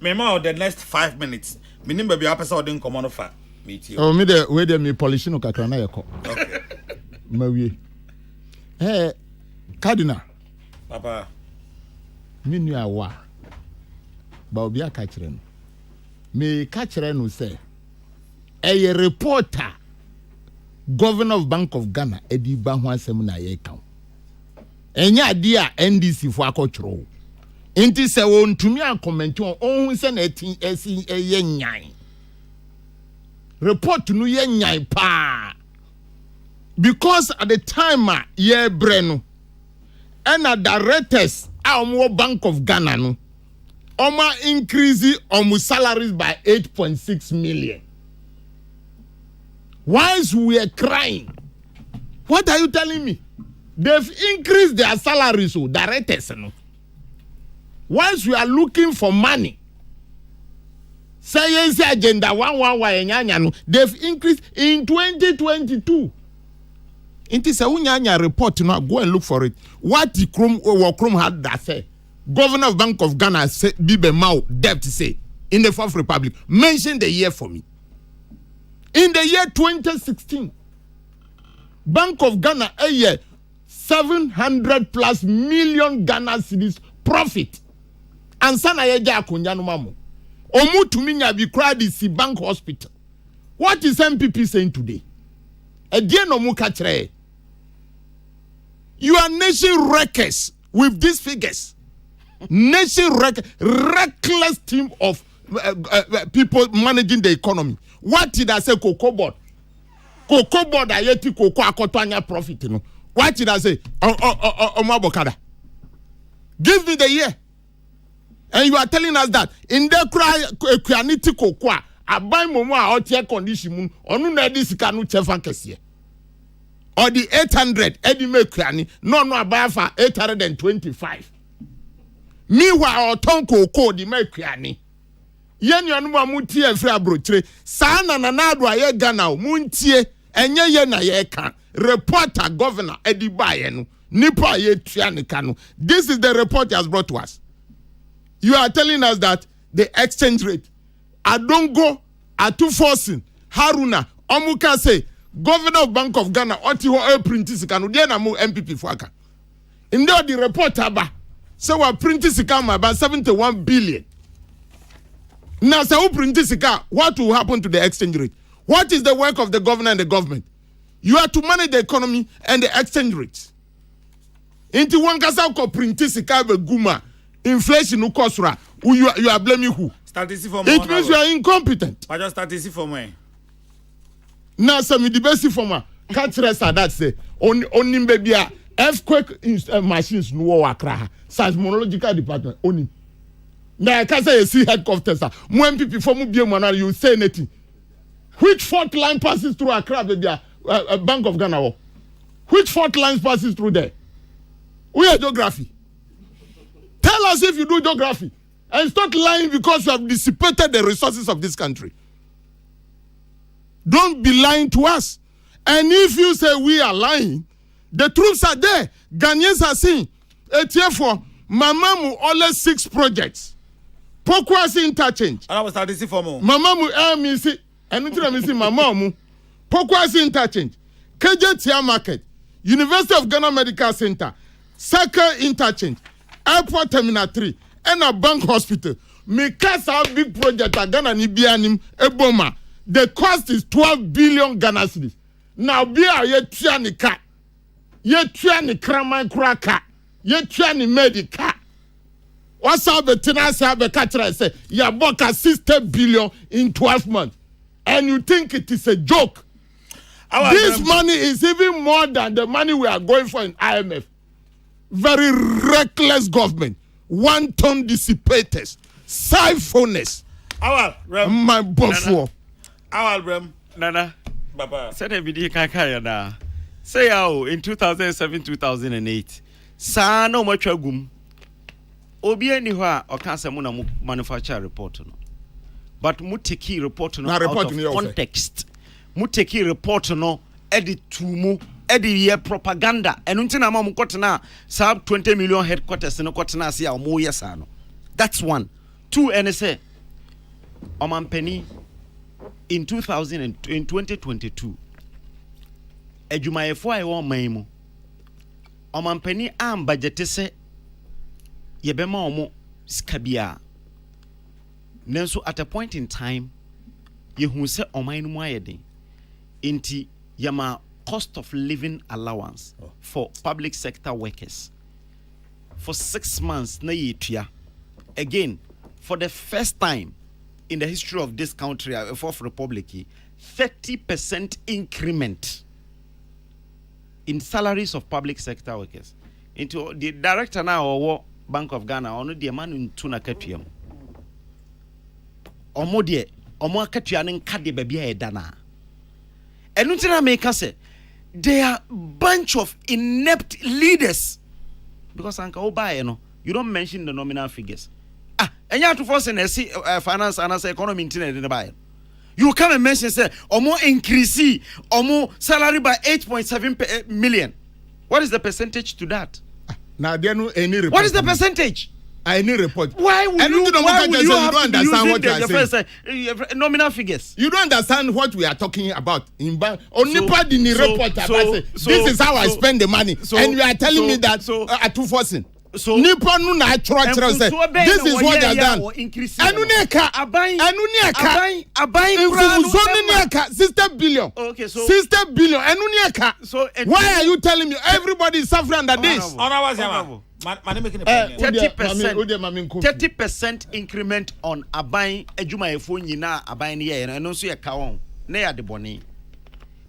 me ma the next 5 minutes minim ba bia pesa odin komo no fa meeting oh me de we de me polish no kakra na yeko okay mawie Cardinal papa minu awa ba obi aka kire no me ka kire no say a reporter governor of Bank of Ghana edi ba ho asem na ye kan enya dia NDC fo akotro enti se won tumi comment on se na eti esi yenyan report no yenyan pa because at the time ye bre no and directors our Bank of Ghana no increase salaries by 8.6 million. Whilst we are crying, what are you telling me? They've increased their salaries, so directors. No? Whilst we are looking for money, say agenda 111, they've increased in 2022. It is a unyanya report, you know, go and look for it. What the Chrome had that say. Governor of Bank of Ghana say Bibe Mao debt say in the Fourth Republic. Mention the year for me. In the year 2016, Bank of Ghana a year 700 plus million Ghana cedis profit. And sana yeja akunyano mamu. Omu tuminya bi crowd is bank hospital. What is MPP saying today? Again omu kachre. You are nation wreckers with these figures. Nation reckless team of people managing the economy. What did I say? Cocoa board. Cocoa board. Ayeti cocoa akotanya profit. No. What did I say? Omabokada. Give me the year. And you are telling us that in the Kuaniti cocoa, I buy momo out here condition. Onu na di sikanu chefan Kesseh. Or the 800 Eddie Mekani, no buy for 825. Meanwhile, Tonko code the Mekani. Yen yanuma muti and fra brotre, Sana nanadwa ye Ghana, Muntie, and ye na ye can. Reporter Governor Eddie Bayenu, Nipa ye Trianicanu. This is the report he has brought to us. You are telling us that the exchange rate, Adongo, Atufosin, Haruna, Omuka say, Governor of Bank of Ghana, Otiho printing sikanu, diena mu MPP fuaka. In the report aba, so we printing sikama about 71 billion. Now, so printing sika, what will happen to the exchange rate? What is the work of the governor and the government? You are to manage the economy and the exchange rates. Into one kasa ko printing sika be guma, inflation ukosura, you are blaming who? It means you are incompetent. But just statistic for me. Now, some of the best former catch rest at that say only baby earthquake machines no wakra seismological department only. Now I can say you see headquarters. When people from Mubiomana you say anything. Which fault line passes through Accra, baby? Bank of Ghana. Which fault lines passes through there? We are geography. Tell us if you do geography and stop lying because you have dissipated the resources of this country. Don't be lying to us. And if you say we are lying, the truths are there. Ghanaians are saying, therefore, Mamamu always 6 projects. Pokwasi interchange. I was starting to see for more. Mamamu misi. And it's Mamamu. Pokwasi interchange. KJTR Market. University of Ghana Medical Center. Circle interchange. Airport Terminal 3. And a bank hospital. Mikasa big project at Ghana Nibianim Eboma. The cost is 12 billion Ghana cedis. Now, be a ye tiani ka, ye tiani kraman kraka, ye tiani medica. What's up the tenants have a catcher say, ya boka 60 billion in 12 months. And you think it is a joke. This money is even more than the money we are going for in IMF. Very reckless government, wanton dissipators, siphoners. My boss. Nana, Baba. Said every day Kakayana. Say how in 2007, 2008. Sa no much agum. Obi anywhere or cancer manufacture report. But muteki report no out of context. Muteki report no edit to mu edit year propaganda. And untina mamu kotana sab 20 million headquarters no kotana siya mo yesano. That's one. 2 NSA. Omampeni. In 2022, Ejumayefo I want maimu. Omampeni am budget se yebema omo skabia. Nenso at a point in time, yehu se omainu muayede. Inti yama cost of living allowance for public sector workers. for 6 months na yetua. Again, for the first time in the history of this country, Fourth Republic, 30% increment in salaries of public sector workers. Into the director now or Bank of Ghana, only the man in Tuna Katium. Omo de omo akatuanen kade babia e dana. Enu tina make say they are bunch of inept leaders because anka oba you know you don't mention the nominal figures. Enya to force na see finance and economy internet in the buy. You come and mention say omo increase omo salary by 8.7 million. What is the percentage to that? Now there no any report. What is the percentage? Any report. Why would you don't understand what you are saying? Nominal figures. You don't understand what we are talking about. This is how I spend the money. And you are telling me that at 2%. So Nipa no na atro say this is what they are done. Anu neka abai 60 billion. Okay, so 60 billion. Anu neka. So why are you telling me everybody is suffering under this? 30% increment on abai ejuma efo nyina abai ne ye no so ye ka won na ya de boni.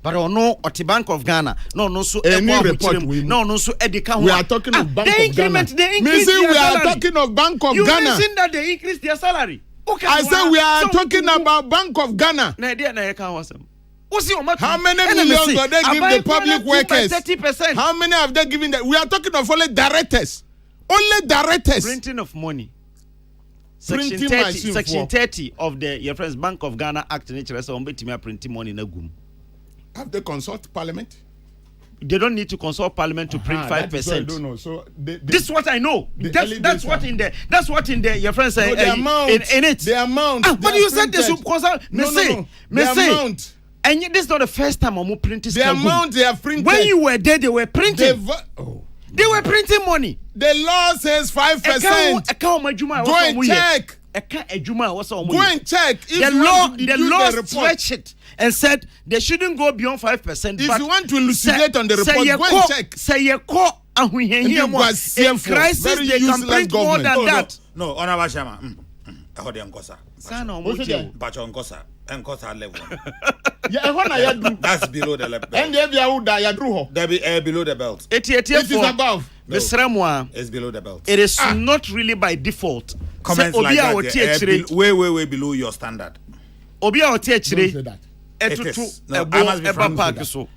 But no, at the Bank of Ghana, no, so any report. No, so we are talking of Bank of Ghana. They increase their we are salary. talking of Bank of you Ghana. You mentioned that they increase their salary. Okay, I said we are talking about Bank of Ghana. How many millions do they give the public workers? 30%. How many have they given that? We are talking of only directors. Only directors. Printing of money. Section 30 of the your friends Bank of Ghana Act nature so printing money na gum. Have they consult Parliament? They don't need to consult Parliament to print 5%. I don't know. So this is what I know. That's what in there. That's what in there. Your friends say no, the amount in it. The amount. But you said they should consult. No. The amount. And this is not the first time I'm printing. The amount they have printed. When you were there, they were printing. They were printing money. The law says 5%. Go and check. Go and check. The law stretched it and said they shouldn't go beyond 5%. If you want to elucidate on the report, go and check. Say in crisis, they can print more than that. No, Honorable Shama. Level. That's below the level. And below the belt. It is above. It's below the belt. It is not really by default. Comments like that, way below your standard. Obia that. It is. No, I must be from 60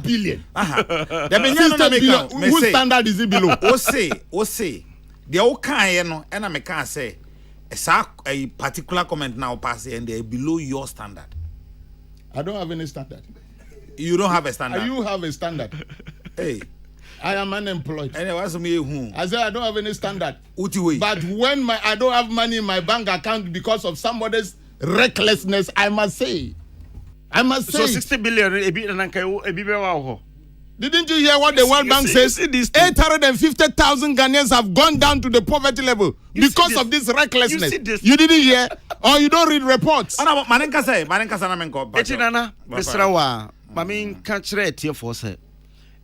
billion. 60 billion. Whose standard is it below? Say. The old kind, and I can't say a particular comment now pass and they're below your standard. I don't have any standard. You don't have a standard. You have a standard. Hey. I am unemployed. And I said I don't have any standard. But when I don't have money in my bank account because of somebody's recklessness, I must say. So 60 billion. Didn't you hear what the World Bank says? 850,000 Ghanaians have gone down to the poverty level because of this recklessness. You didn't hear? Or you don't read reports?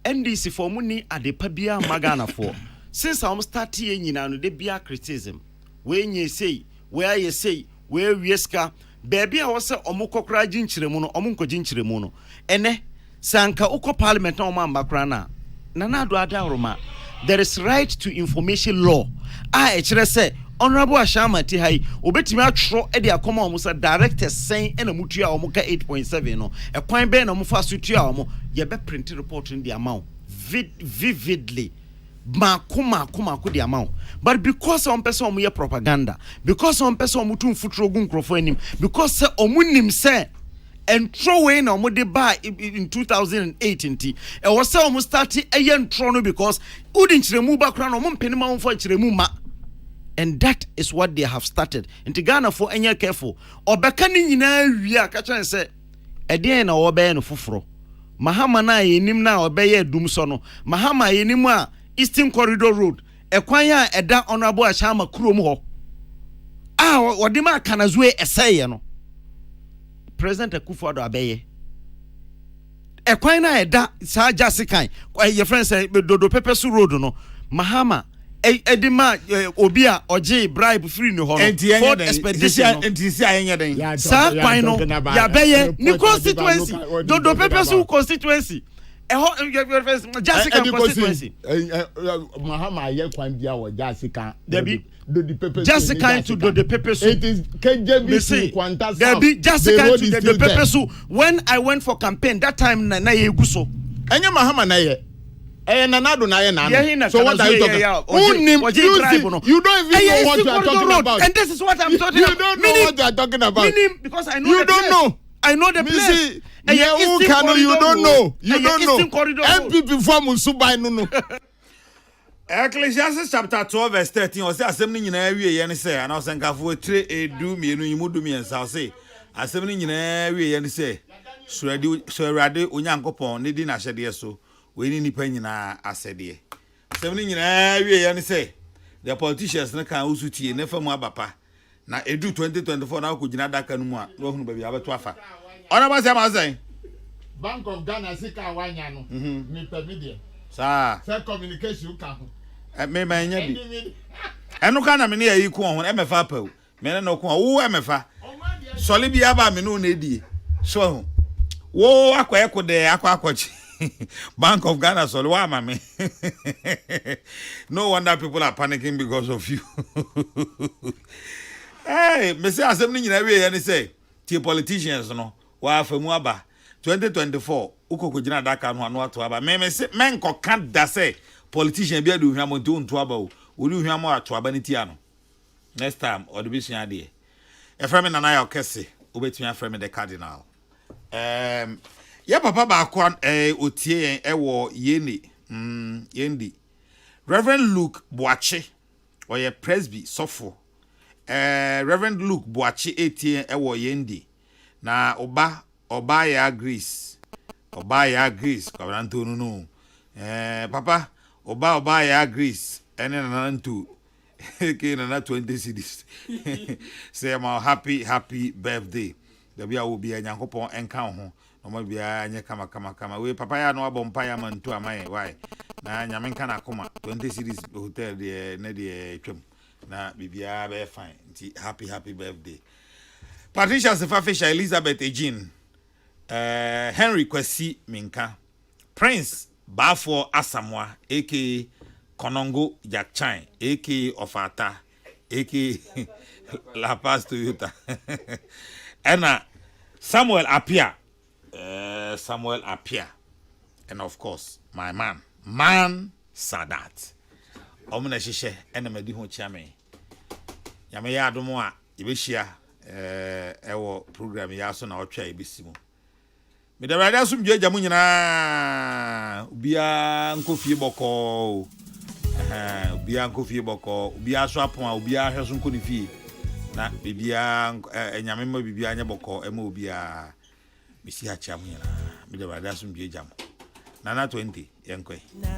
NDC for money at the Pabia Magana for. Since I'm starting in an de bia criticism. When you say, where you say, where we ska, baby, I was a omukokra jinchiremono, omunko jinchiremono. Ene, Sanka Uko Parliament no man bakrana. Nana do adaroma. There is right to information law. Say, Honorable Ashama Tihai, obetimi atro e de akoma omusa directors saying ena mutua omuka 8.7 no. E kwan be na omufa sutua omo ye be print report in the amount vividly. Maku the amount. But because some person omo propaganda, because some person omo tun futuro gun krofo anim, because say omo nim say and throw away na omo de buy in 2008 nti. E was say omo start e yen tro no because udin chiremu ba kra no omo mpeni ma won fo chiremu ma. And that is what they have started. Inti Ghana for any careful. Obeka ni nyina wi aka chan say eden na obe no foforo. Mahama na yenim na obeye dum so no. Mahama yenim a Eastern Corridor Road. Ekwan ya eda Honorable Ashama kurom ho. Wode ma kanazue eseye no. President Akufo-Addo abeye. Ekwan na eda sa jasikan. Your friend say Dodo Pepesu Road no. Mahama edima obia oje bribe free no hono for expedition sa kwan no ya beye ni constituency dodo pepesu constituency Jessica constituency Mahama ye kwan bia wo Jessica Jessica to the pepesu it is KJB kwanta Jessica to the pepesu when I went for campaign that time na ye guso enye Mahama na ye nanado na ye nana. So what are you talking about? You don't even know what you are talking about. And this is what I'm talking about. You don't know what you are talking about. Because I know you don't know. I know the place. You don't know. You don't know. MPP for Musubai no. Ecclesiastes chapter 12 verse 13 or say assembly nyina wie ye ne say and also nkafo tire edu mienu yimudu miensa say assembly nyina wie ye ne say surade onyankopon ne di na hyede so we ni nipa nyina asede assembly nyina wie ye ne say the politicians na kan usutie ne famu abapa na edu 2024 na ko gina daka no mu a no hunu ba bi abeto afa ona ba say ma say Bank of Ghana sika wanya no ni permit sa communication ka ho me nya bi enu ka na me ne yi ko ho emefa pa o me ne no ko wo emefa sole bi aba me no na edie so ho wo akwa ekode akwachi Bank of Ghana sole wa ma me no wonder people are panicking because of you hey me say assembly nyina we ye ne say tie politicians no wa afamu aba 2024 ukoko gina daka no anu ato aba me say men ko kan da say politician bia do hwamo nto nto aba o ori hwamo ato aba ne tia no next time or the bisun ade e frame na ya Kesseh obetumi aframe the cardinal ya papa ba akwa otie yen wo yendi Reverend Luke Boache oye presby sofo Reverend Luke Boache etie wo yendi na oba ya Greece kabranto no papa oba ya Greece ene na ntu ke na 20 cities say my happy birthday da bia wo bia nyankopon enka ho no ma bia anye kama we papa ya no abompa ya mantu amaye why na nyamenka na akoma 20 cities hotel de na de twam na bibia be fine nti happy birthday Patricia Sefafisha Elizabeth Ejin Henry Kwesi Minka Prince Bafo Asamoah aka Konongo Jakchan aka Ofata aka La Paz Toyota and Samuel Apia and of course my man Sadat omuna hihye ena madi ho chiame yame ya adomo a ibehia ewo program ya so na otwa ebesimu me da radio sum djua mu nyina ubia nkofie boko ubia nkofie boko ubia so apon a ubia hweso nkoni fie na bibia enyame ma bibia anya boko ema ubia mesi ha chia mu nyina me da radio sum djua mu nana 20 yenkwe